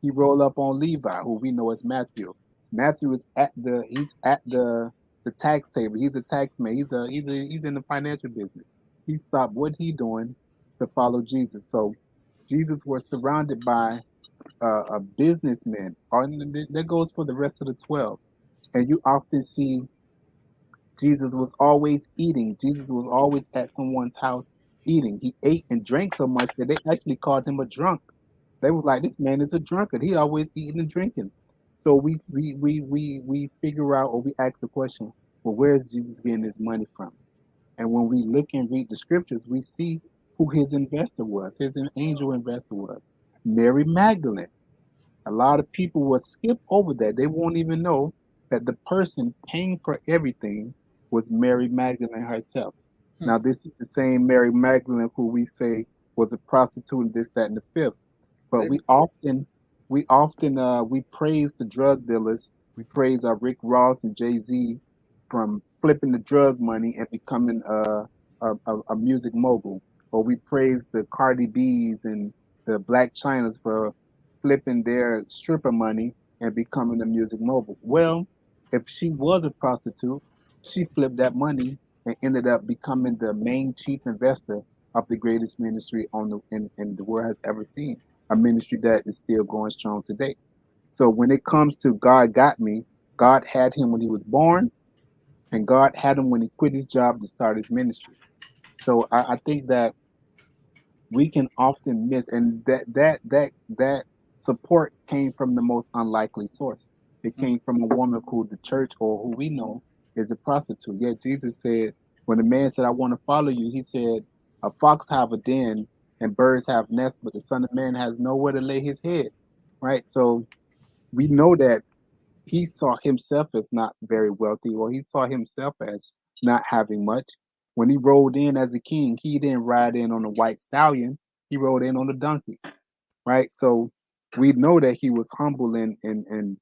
He rolled up on Levi, who we know as Matthew. Matthew is at the tax table. He's a tax man. He's in the financial business. He stopped what he doing to follow Jesus. So Jesus was surrounded by a businessman. And that goes for the rest of the 12. And you often see Jesus was always eating. Jesus was always at someone's house eating. He ate and drank so much that they actually called him a drunk. They was like, this man is a drunkard. He always eating and drinking. So we figure out, or we ask the question, well, where is Jesus getting his money from? And when we look and read the scriptures, we see who his investor was. His angel investor was Mary Magdalene. A lot of people will skip over that. They won't even know that the person paying for everything was Mary Magdalene herself. Hmm. Now, this is the same Mary Magdalene who we say was a prostitute and this, that, and the fifth. But Maybe. we praise the drug dealers. We praise our Rick Ross and Jay-Z from flipping the drug money and becoming a music mogul. Or we praise the Cardi B's and the Black Chinas for flipping their stripper money and becoming a music mogul. Well, if she was a prostitute, she flipped that money and ended up becoming the main chief investor of the greatest ministry in the world has ever seen, a ministry that is still going strong today. So when it comes to God got me, God had him when he was born, and God had him when he quit his job to start his ministry. So I think that we can often miss, and that support came from the most unlikely source. It Hmm. came from a woman who the church, or who we know, is a prostitute. Yet Jesus said, when the man said, I want to follow you, he said, a fox have a den and birds have nests, but the Son of Man has nowhere to lay his head. Right? So we know that he saw himself as not very wealthy, or he saw himself as not having much. When he rode in as a king, he didn't ride in on a white stallion, he rode in on a donkey, right? So we know that he was humble and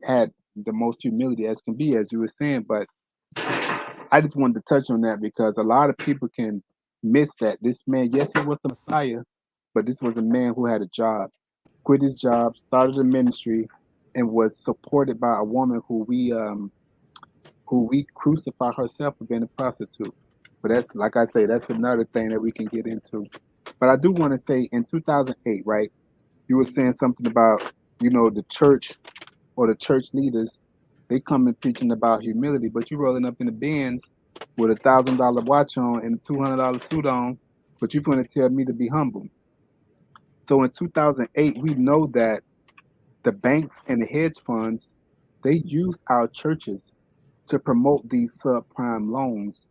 had the most humility as can be, as you were saying. But I just wanted to touch on that because a lot of people can miss that. This man, yes, he was the Messiah, but this was a man who had a job, quit his job, started a ministry, and was supported by a woman who we crucify herself for being a prostitute. But that's, like I say, that's another thing that we can get into. But I do want to say, in 2008, right? You were saying something about, the church, or the church leaders. They come and preaching about humility, but you rolling up in the Benz with $1,000 watch on and a $200 suit on, but you're going to tell me to be humble. So in 2008, we know that the banks and the hedge funds, they used our churches to promote these subprime loans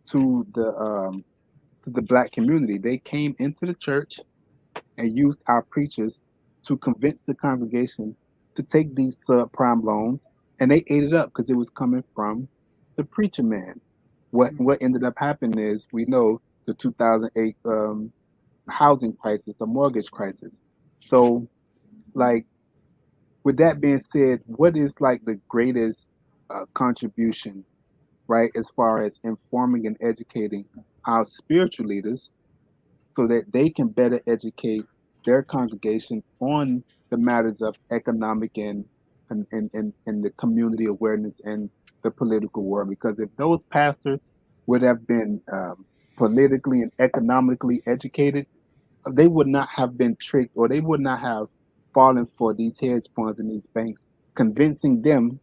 to the black community. They came into the church and used our preachers to convince the congregation to take these subprime loans, and they ate it up because it was coming from the preacher man. What ended up happening is, we know, the 2008 housing crisis, the mortgage crisis. So, like, with that being said, what is like the greatest contribution, right, as far as informing and educating our spiritual leaders so that they can better educate their congregation on the matters of economic and the community awareness and the political world? Because if those pastors would have been politically and economically educated, they would not have been tricked, or they would not have fallen for these hedge funds and these banks, convincing them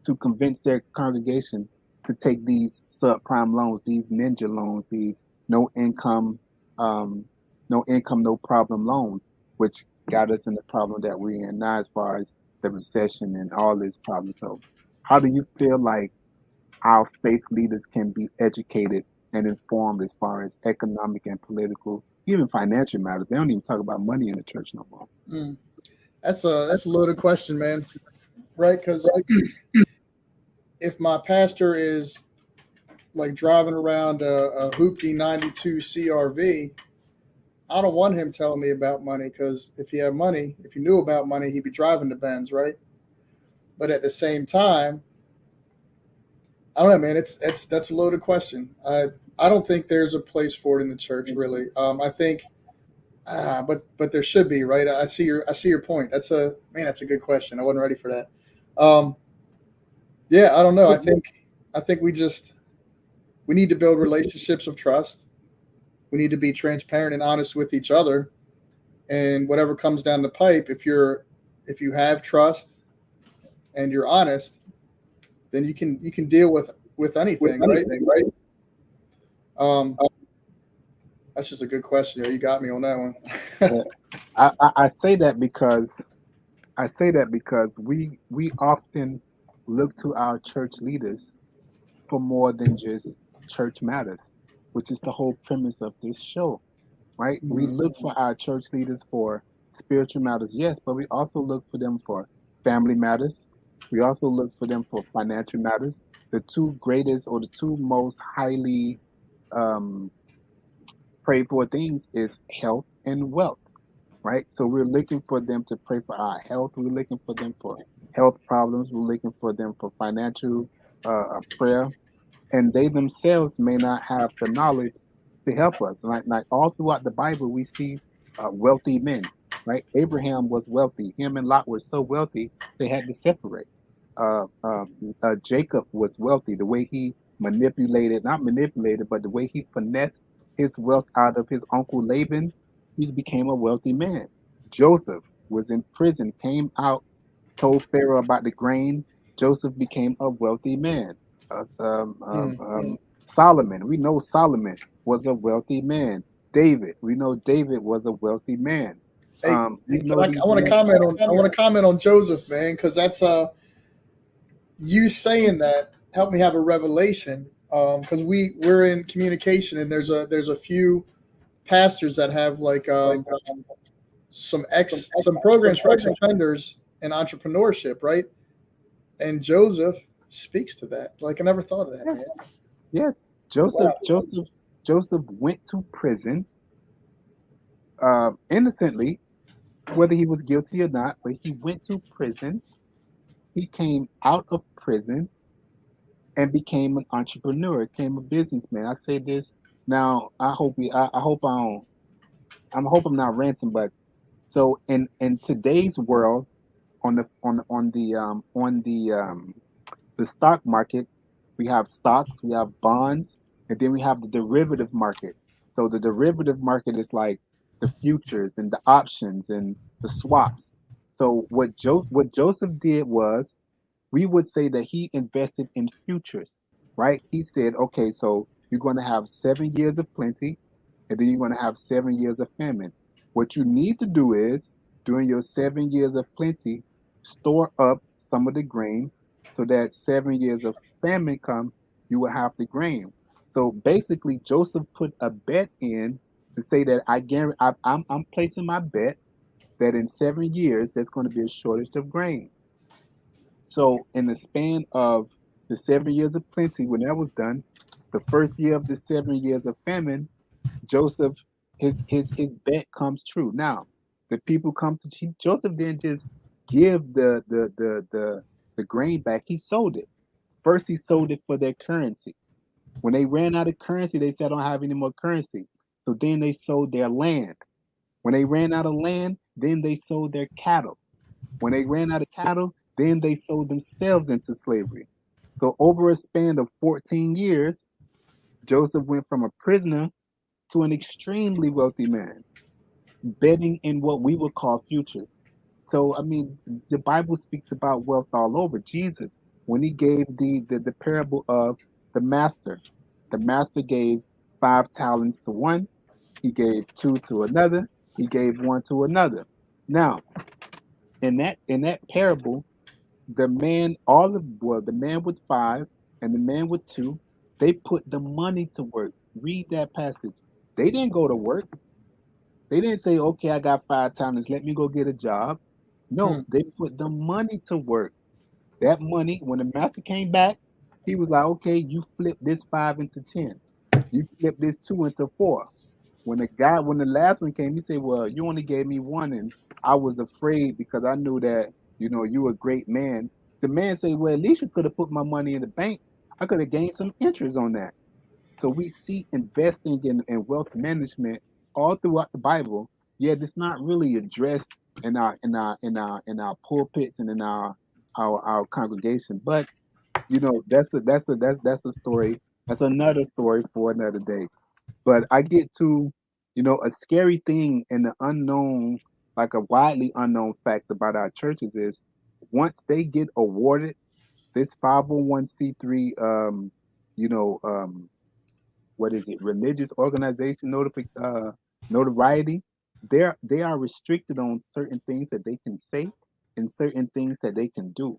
to convince their congregation to take these subprime loans, these ninja loans, these no income, um, no income, no problem loans, which got us in the problem that we're in now as far as the recession and all these problems. So, how do you feel like our faith leaders can be educated and informed as far as economic and political, even financial matters? They don't even talk about money in the church no more. Hmm. That's a loaded question, man. Right? Because if my pastor is like driving around a hoopty 92 CRV, I don't want him telling me about money, because if he had money, if he knew about money, he'd be driving the Benz, right? But at the same time, I don't know, man. That's a loaded question. I don't think there's a place for it in the church, really. I think, but there should be, right? I see your point. That's a good question. I wasn't ready for that. Yeah, I don't know. I think we need to build relationships of trust. We need to be transparent and honest with each other. And whatever comes down the pipe, if you have trust and you're honest, then you can deal with With anything, right? anything, right? Um, that's just a good question. Yeah, you got me on that one. Yeah. I say that because we often look to our church leaders for more than just church matters, which is the whole premise of this show, right? We Mhm. look for our church leaders for spiritual matters, yes, but we also look for them for family matters. We also look for them for financial matters. The two greatest or the two most highly um, prayed for things is health and wealth, right? So we're looking for them to pray for our health. We're looking for them for health problems. We're looking for them for financial prayer, and they themselves may not have the knowledge to help us. Like all throughout the Bible, we see wealthy men, right? Abraham was wealthy. Him and Lot were so wealthy they had to separate. Jacob was wealthy. The way he manipulated, not manipulated, but the way he finessed his wealth out of his uncle Laban, he became a wealthy man. Joseph was in prison, came out, told Pharaoh about the grain. Joseph became a wealthy man. Uh, um, um, Mm. um, Solomon, we know Solomon was a wealthy man. David, we know David was a wealthy man. Hey, We can know I these want to men. comment on Joseph, man, because that's you saying that helped me have a revelation. Because we're in communication, and there's a few pastors that have like Like some programs for ex offenders and entrepreneurship, right? And Joseph speaks to that. Like I never thought of that, man. Yes, yes. Joseph went to prison innocently, whether he was guilty or not, but he went to prison. He came out of prison and became an entrepreneur, became a businessman. I say this now. I hope I don't. I hope I'm not ranting, but so in today's world, on the stock market, we have stocks, we have bonds, and then we have the derivative market. So the derivative market is like the futures and the options and the swaps. So what Joseph did was we would say that he invested in futures, right? He said, okay, so you're going to have 7 years of plenty, and then you're going to have 7 years of famine. What you need to do is, during your 7 years of plenty, store up some of the grain so that 7 years of famine come, you will have the grain. So basically, Joseph put a bet in to say that I guarantee I'm placing my bet that in 7 years there's going to be a shortage of grain. So in the span of the 7 years of plenty, when that was done, the first year of the 7 years of famine, Joseph, his bet comes true. Now, the people come to Joseph didn't just give the grain back; he sold it. First, he sold it for their currency. When they ran out of currency, they said, "I don't have any more currency." So then they sold their land. When they ran out of land, then they sold their cattle. When they ran out of cattle, then they sold themselves into slavery. So over a span of 14 years, Joseph went from a prisoner to an extremely wealthy man, betting in what we would call futures. So I mean, the Bible speaks about wealth all over. Jesus, when he gave the parable of the master gave 5 talents to one, he gave two to another, he gave one to another. Now, in that parable, the man with five and the man with two, they put the money to work. Read that passage. They didn't go to work. They didn't say, okay, I got 5 talents, let me go get a job. No, Hmm. they put the money to work. That money, when the master came back, he was like, okay, you flip this five into 10. You flip this two into four. When the last one came, he said, well, you only gave me one, and I was afraid because I knew that, you were a great man. The man said, well, at least you could have put my money in the bank. I could have gained some interest on that. So we see investing in wealth management all throughout the Bible. Yet it's not really addressed in our pulpits and in our congregation. But that's a story. That's another story for another day. But I get to, a scary thing and the unknown, like a widely unknown fact about our churches is once they get awarded this 501c3, you know, what is it, religious organization notoriety, they are restricted on certain things that they can say and certain things that they can do,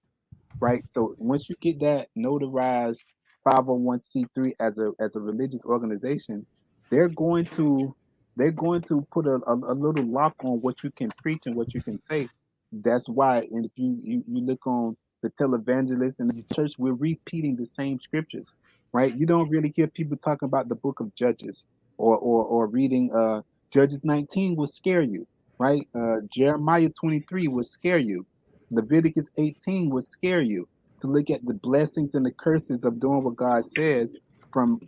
right? So once you get that notarized 501c3 as a religious organization, they're going to they're going to put a little lock on what you can preach and what you can say. That's why, and if you look on the televangelists in the church, we're repeating the same scriptures, right? You don't really hear people talking about the book of Judges or reading Judges 19 will scare you, right? Jeremiah 23 will scare you. Leviticus 18 will scare you to look at the blessings and the curses of doing what God says from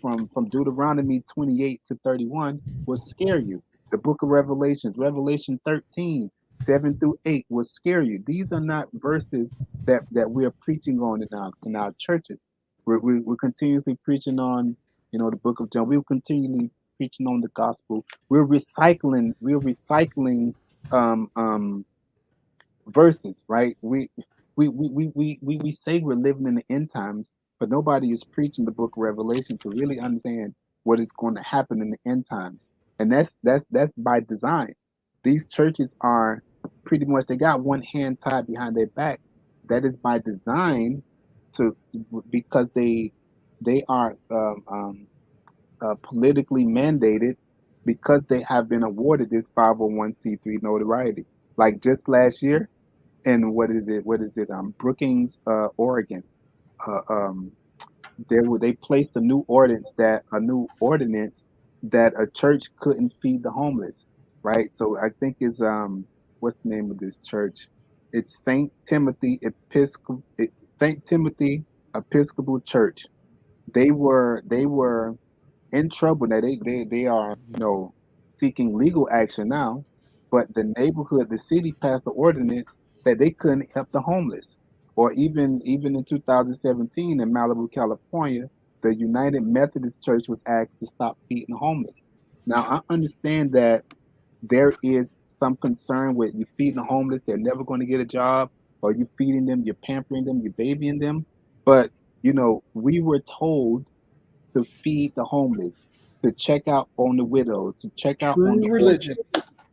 Deuteronomy 28 to 31 will scare you. The book of Revelations, Revelation 13, 7 through 8 will scare you. These are not verses that we are preaching on in our churches. We're continuously preaching on, the book of John. We're continually preaching on the gospel. We're recycling um, um, verses, right? We say we're living in the end times, but nobody is preaching the book of Revelation to really understand what is going to happen in the end times. And that's by design. These churches are pretty much they got one hand tied behind their back. That is by design to because they are politically mandated because they have been awarded this 501c3 notoriety. Like just last year, and what is it? What is it? Brookings, Oregon. Uh, um, they placed a new ordinance that a church couldn't feed the homeless, right? So I think is what's the name of this church? It's Saint Timothy Episcopal Church. They were in trouble. Now they are seeking legal action now, but the neighborhood, the city passed the ordinance that they couldn't help the homeless. Or even in 2017 in Malibu, California, the United Methodist Church was asked to stop feeding the homeless. Now I understand that there is some concern with you feeding the homeless, they're never going to get a job, or you feeding them, you're pampering them, you're babying them. But we were told to feed the homeless, to check out on the widows, to check out on the True orphans. religion.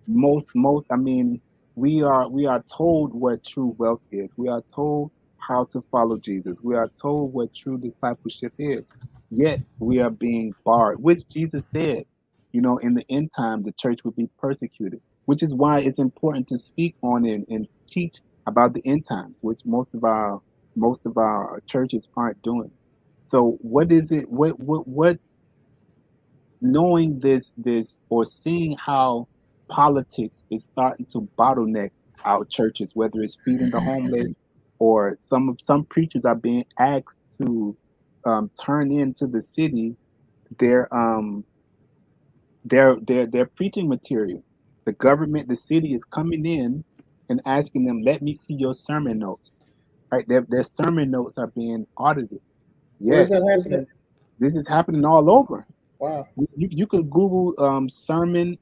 Most I mean, we are told what true wealth is. We are told how to follow Jesus. We are told what true discipleship is. Yet we are being barred, which Jesus said, in the end time the church would be persecuted, which is why it's important to speak on and teach about the end times, which most of our churches aren't doing. So what is it? What knowing this or seeing how politics is starting to bottleneck our churches, whether it's feeding the homeless or some preachers are being asked to turn into the city their their preaching material. The government, the city is coming in and asking them, "Let me see your sermon notes." Right, their sermon notes are being audited. Where's that Yes, happening? this is happening all over. Wow. You could Google sermon.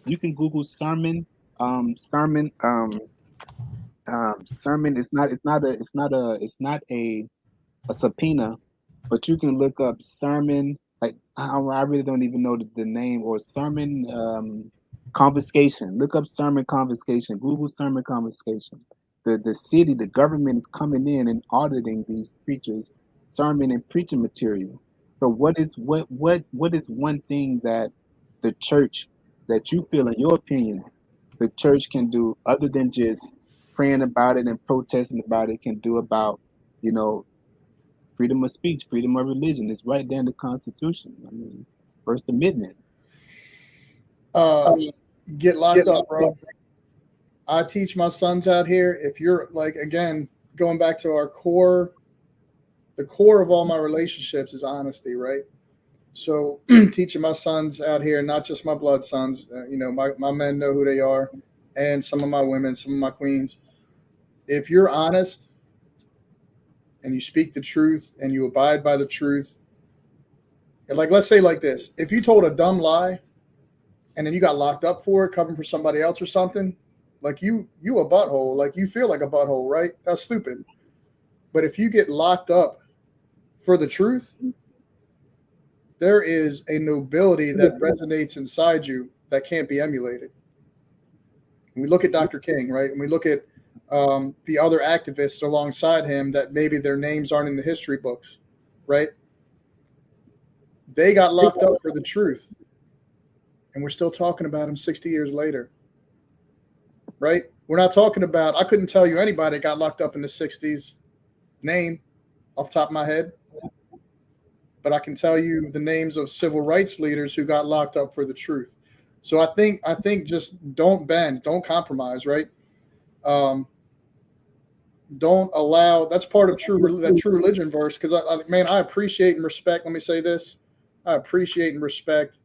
You can Google sermon sermon. It's not a subpoena, but you can look up sermon. Like I really don't even know the name or sermon confiscation. Look up sermon confiscation. Google sermon confiscation. The city, the government is coming in and auditing these preachers' sermon and preaching material. So what is one thing that the church that you feel, in your opinion, the church can do other than just praying about it and protesting about it, can do about you know freedom of speech, freedom of religion? It's right there in the Constitution. I mean, First Amendment. Uh, get locked up, bro. I teach my sons out here. If you're like, again, going back to our core, the core of all my relationships is honesty, right? So teaching my sons out here, not just my blood sons, my men know who they are, and some of my women, some of my queens. If you're honest, and you speak the truth and you abide by the truth. And like, let's say like this: if you told a dumb lie and then you got locked up for it, covering for somebody else or something, like you a butthole, like you feel like a butthole, right? That's stupid. But if you get locked up for the truth, there is a nobility that resonates inside you that can't be emulated. We look at Dr. King, right? And we look at the other activists alongside him that maybe their names aren't in the history books, right? They got locked up for the truth, and we're still talking about them 60 years later, right? We're not talking about, I couldn't tell you anybody that got locked up in the 60s name off the top of my head, but I can tell you the names of civil rights leaders who got locked up for the truth. So I think just don't bend, don't compromise, right? Don't allow. That's part of that true religion verse. Because I appreciate and respect. Let me say this: I appreciate and respect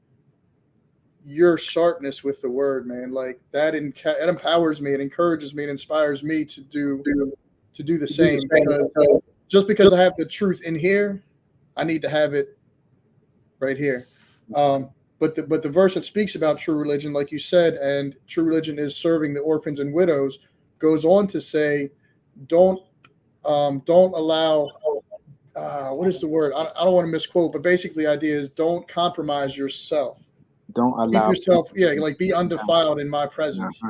your sharpness with the word, man. Like that, it empowers me, it encourages me, it inspires me to do the same. Because just because I have the truth in here, I need to have it right here. But the verse that speaks about true religion, like you said, and true religion is serving the orphans and widows, goes on to say, don't allow. What is the word? I don't want to misquote, but basically, the idea is don't compromise yourself. Don't Keep allow. yourself, like be undefiled in my presence.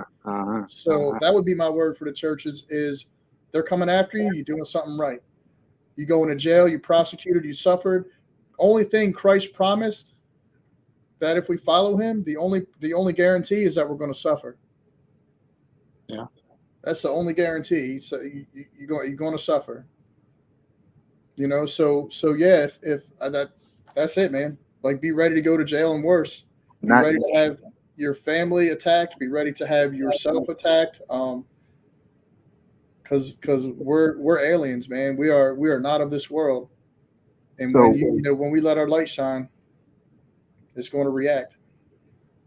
So that would be my word for the churches: is they're coming after you. You're doing something right. You go into jail. You prosecuted. You suffered. Only thing Christ promised, that if we follow him, the only guarantee is that we're going to suffer. Yeah, that's the only guarantee. So you're going to suffer. So yeah. If that's it, man. Like, be ready to go to jail and worse. Be ready to have your family attacked. Be ready to have yourself attacked. Because we're aliens, man. We are not of this world. And so, when we let our light shine, it's going to react.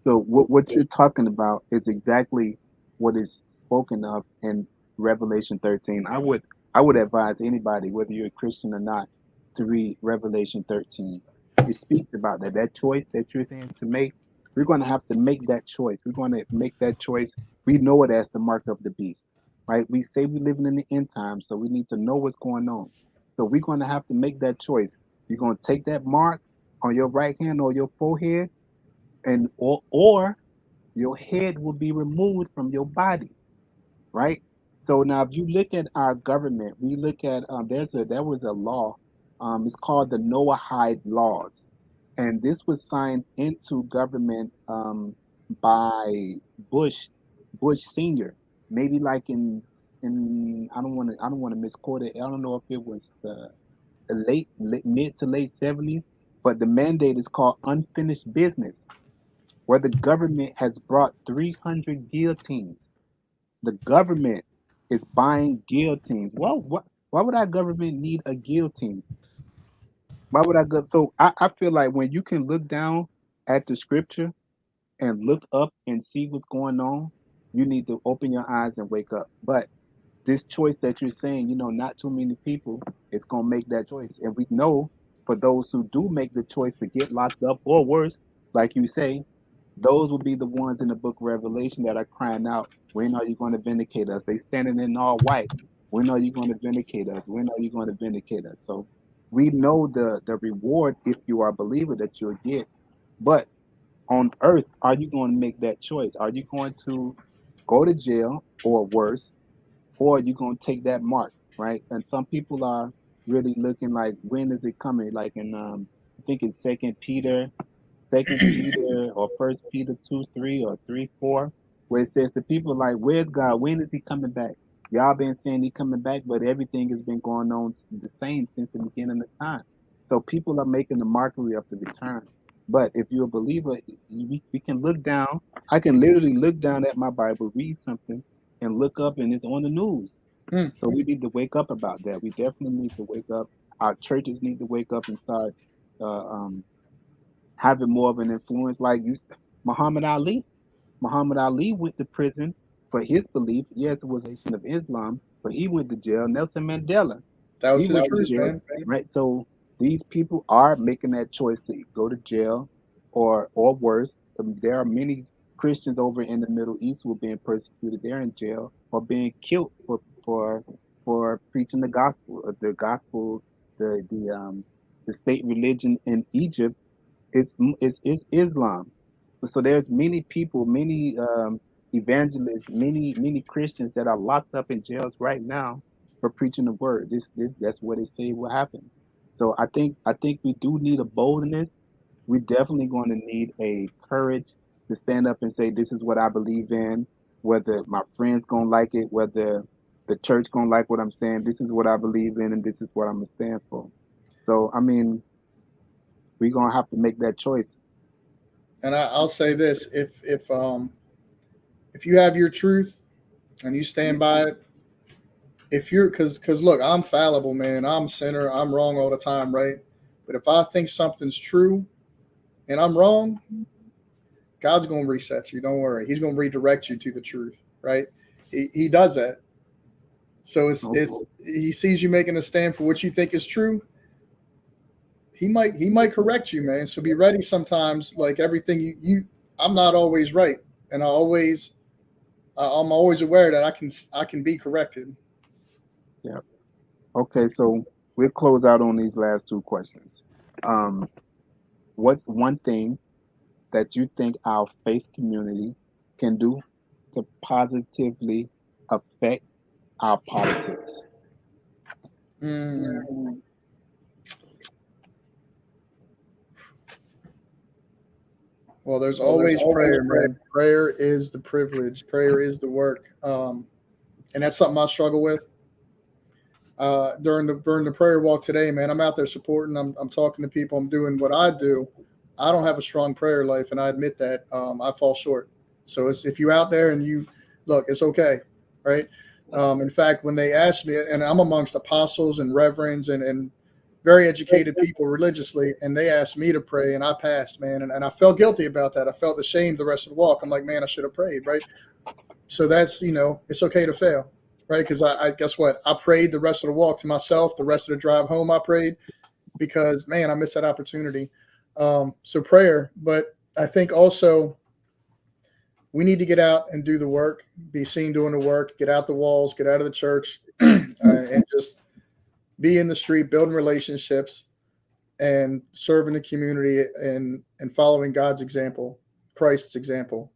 So what you're talking about is exactly what is spoken of in Revelation 13. I would advise anybody, whether you're a Christian or not, to read Revelation 13. It speaks about that choice that you're saying to make. We're going to have to make that choice. We're going to make that choice. We know it as the mark of the beast, right? We say we're living in the end time, so we need to know what's going on. So we're going to have to make that choice. You're going to take that mark on your right hand or your forehead, and or your head will be removed from your body, right? So now, if you look at our government, we look at there was a law, it's called the Noahide laws, and this was signed into government by Bush Senior, maybe like in I don't want to misquote it. I don't know if it was the mid to late 70s, but the mandate is called unfinished business, where the government has brought 300 guillotines. The government is buying guillotines. Well, why would our government need a guillotine? Why would I go? So I feel like when you can look down at the scripture and look up and see what's going on, you need to open your eyes and wake up. But this choice that you're saying, not too many people is going to make that choice. And we know for those who do make the choice to get locked up or worse, like you say, those will be the ones in the book of Revelation that are crying out, when are you going to vindicate us? They standing in all white. When are you going to vindicate us? When are you going to vindicate us? So we know the reward, if you are a believer, that you'll get. But on earth, are you going to make that choice? Are you going to go to jail or worse, or are you going to take that mark, right? And some people are really looking like, when is it coming? Like in I think it's Second Peter or First Peter 2:3 or 3:4, where it says to people like, "Where's God? When is He coming back?" Y'all been saying He coming back, but everything has been going on the same since the beginning of time. So people are making a mockery of the return. But if you're a believer, we can look down. I can literally look down at my Bible, read something, and look up, and it's on the news. So we need to wake up about that. We definitely need to wake up. Our churches need to wake up and start uh, um, having more of an influence. Like Muhammad Ali. Muhammad Ali went to prison for his belief. Yes, it was a nation of Islam, but he went to jail. Nelson Mandela, That was He his was in truth, jail, man. right? So these people are making that choice to go to jail, or worse. There are many Christians over in the Middle East who are being persecuted. They're in jail or being killed for for preaching the gospel. The gospel, the state religion in Egypt is Islam. So there's many people, many evangelists, many Christians that are locked up in jails right now for preaching the word. This that's what they say will happen. So I think we do need a boldness. We're definitely going to need a courage to stand up and say this is what I believe in. Whether my friends gonna like it, whether the church gonna like what I'm saying, this is what I believe in, and this is what I'm gonna stand for. So I mean, we're gonna have to make that choice. And I'll say this: if you have your truth and you stand by it, if you're because look, I'm fallible, man. I'm a sinner. I'm wrong all the time, right? But if I think something's true and I'm wrong, God's going to reset you. Don't worry. He's going to redirect you to the truth, right? He does that. So Okay. it's he sees you making a stand for what you think is true. He might correct you, man. So be ready sometimes. Like everything you I'm not always right, and I'm always aware that I can be corrected. Yeah. Okay, so we'll close out on these last two questions. Um, what's one thing that you think our faith community can do to positively affect our politics? Mm. Well, there's always prayer, man. Prayer is the privilege. Prayer is the work, and that's something I struggle with. During the prayer walk today, man, I'm out there supporting. I'm talking to people. I'm doing what I do. I don't have a strong prayer life, and I admit that I fall short. So if you out there and you look, it's okay, right? In fact, when they asked me, and I'm amongst apostles and reverends and very educated people religiously, and they asked me to pray, and I passed, man, and I felt guilty about that. I felt ashamed the rest of the walk. I'm like, man, I should have prayed, right? So that's it's okay to fail, right? Because I guess what, I prayed the rest of the walk to myself. The rest of the drive home, I prayed because man, I missed that opportunity. So prayer, but I think also we need to get out and do the work, be seen doing the work, get out the walls, get out of the church, and just be in the street, building relationships and serving the community and following God's example, Christ's example.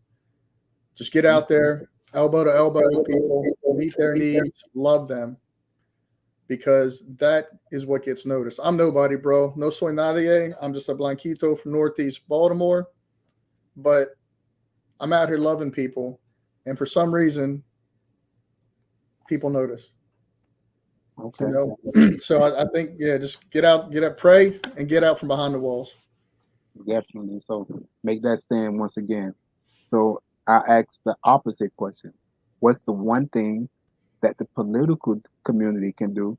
Just get out there, elbow to elbow with people, meet their needs, love them, because that is what gets noticed. I'm nobody, bro. No soy nadie. I'm just a blanquito from Northeast Baltimore, but I'm out here loving people, and for some reason, people notice. You Okay. know, so I think just get out, pray, and get out from behind the walls. Definitely. So make that stand once again. So I ask the opposite question. What's the one thing that the political community can do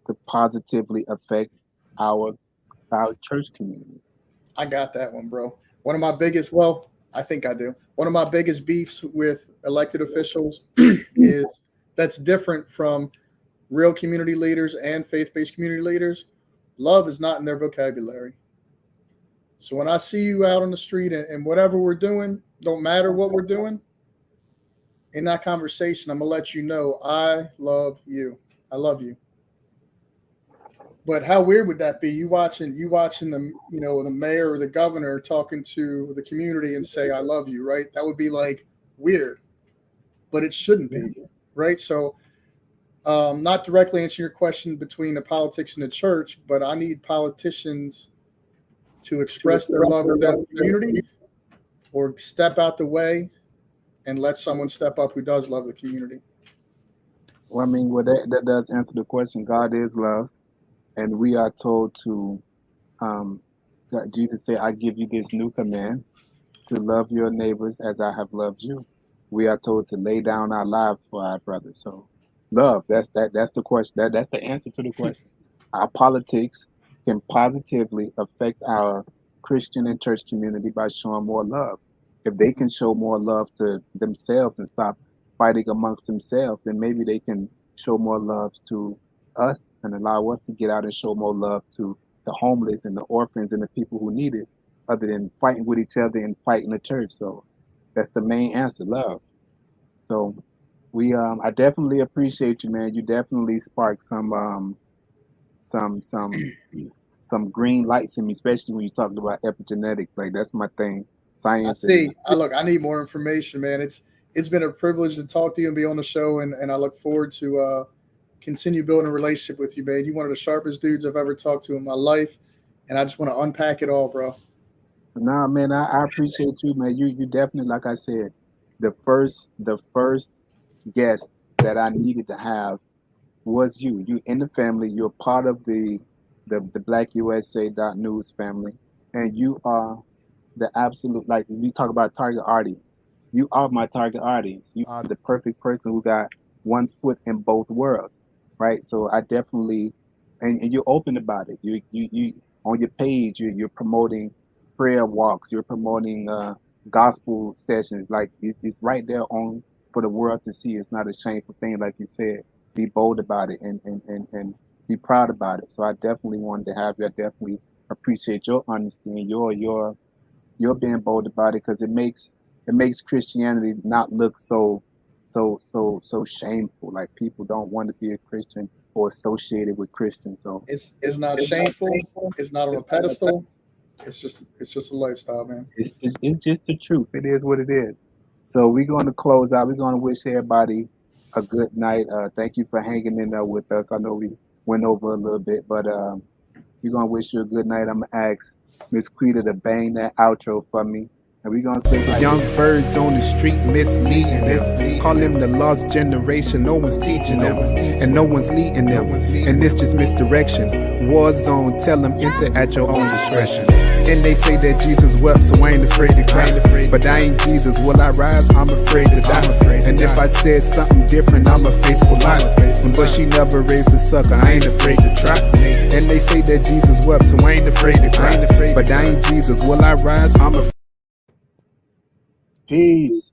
to positively affect our our church community? I got that one, bro. One of my biggest, well, I think I do. One of my biggest beefs with elected officials is that's different from real community leaders and faith-based community leaders. Love is not in their vocabulary. So when I see you out on the street and whatever we're doing, don't matter what we're doing, in that conversation, I'm gonna let you know I love you. I love you. But how weird would that be? You watching the the mayor or the governor talking to the community and say I love you, right? That would be like weird, but it shouldn't be, right? So not directly answering your question between the politics and the church, but I need politicians to express their love for that community or step out the way and let someone step up who does love the community. Well, I mean, well, that does answer the question. God is love, and we are told to, um, Jesus said, I give you this new command to love your neighbors as I have loved you. We are told to lay down our lives for our brothers. So, love. That's the question. That's the answer to the question. Our politics can positively affect our Christian and church community by showing more love. If they can show more love to themselves and stop fighting amongst themselves, then maybe they can show more love to us and allow us to get out and show more love to the homeless and the orphans and the people who need it, other than fighting with each other and fighting the church. So that's the main answer, love. So I definitely appreciate you, man. You definitely sparked some some green lights in me, especially when you talked about epigenetics. Like that's my thing, I science and see. I need more information, man. It's been a privilege to talk to you and be on the show, and I look forward to continue building a relationship with you, man. You're one of the sharpest dudes I've ever talked to in my life, and I just want to unpack it all, bro. nah, man. I appreciate you, man. You definitely, like I said, the first guest that I needed to have was you. You in the family. You're part of the Black USA News family, and you are the absolute, like we talk about target audience. You are my target audience. You are the perfect person who got one foot in both worlds, right? So I definitely, and you're open about it. You on your page. You're promoting prayer walks. You're promoting gospel sessions. Like it's right there on for the world to see. It's not a shameful thing, like you said. Be bold about it and be proud about it. So I definitely wanted to have you. I definitely appreciate your honesty and you're being bold about it because it makes Christianity not look so shameful. Like people don't want to be a Christian or associated with Christians. So It's not shameful. It's not on a pedestal. It's just a lifestyle, man. it's just the truth. It is what it is. So we're going to close out. We're going to wish everybody a good night. Thank you for hanging in there with us. I know we went over a little bit, but we're gonna wish you a good night. I'm gonna ask Miss Quita to bang that outro for me, and we're gonna say like, Young birds on the street misleading them. Call them the lost generation. No one's teaching them, and no one's leading them. And this just misdirection. War zone. Tell them enter at your own discretion. And they say that Jesus wept, so I ain't afraid to cry. But I ain't Jesus. Will I rise? I'm afraid to die. And if I said something different, I'm a faithful lie. But she never raised a sucker. I ain't afraid to try. And they say that Jesus wept, so I ain't afraid to cry. But I ain't Jesus. Will I rise? I'm afraid. peace.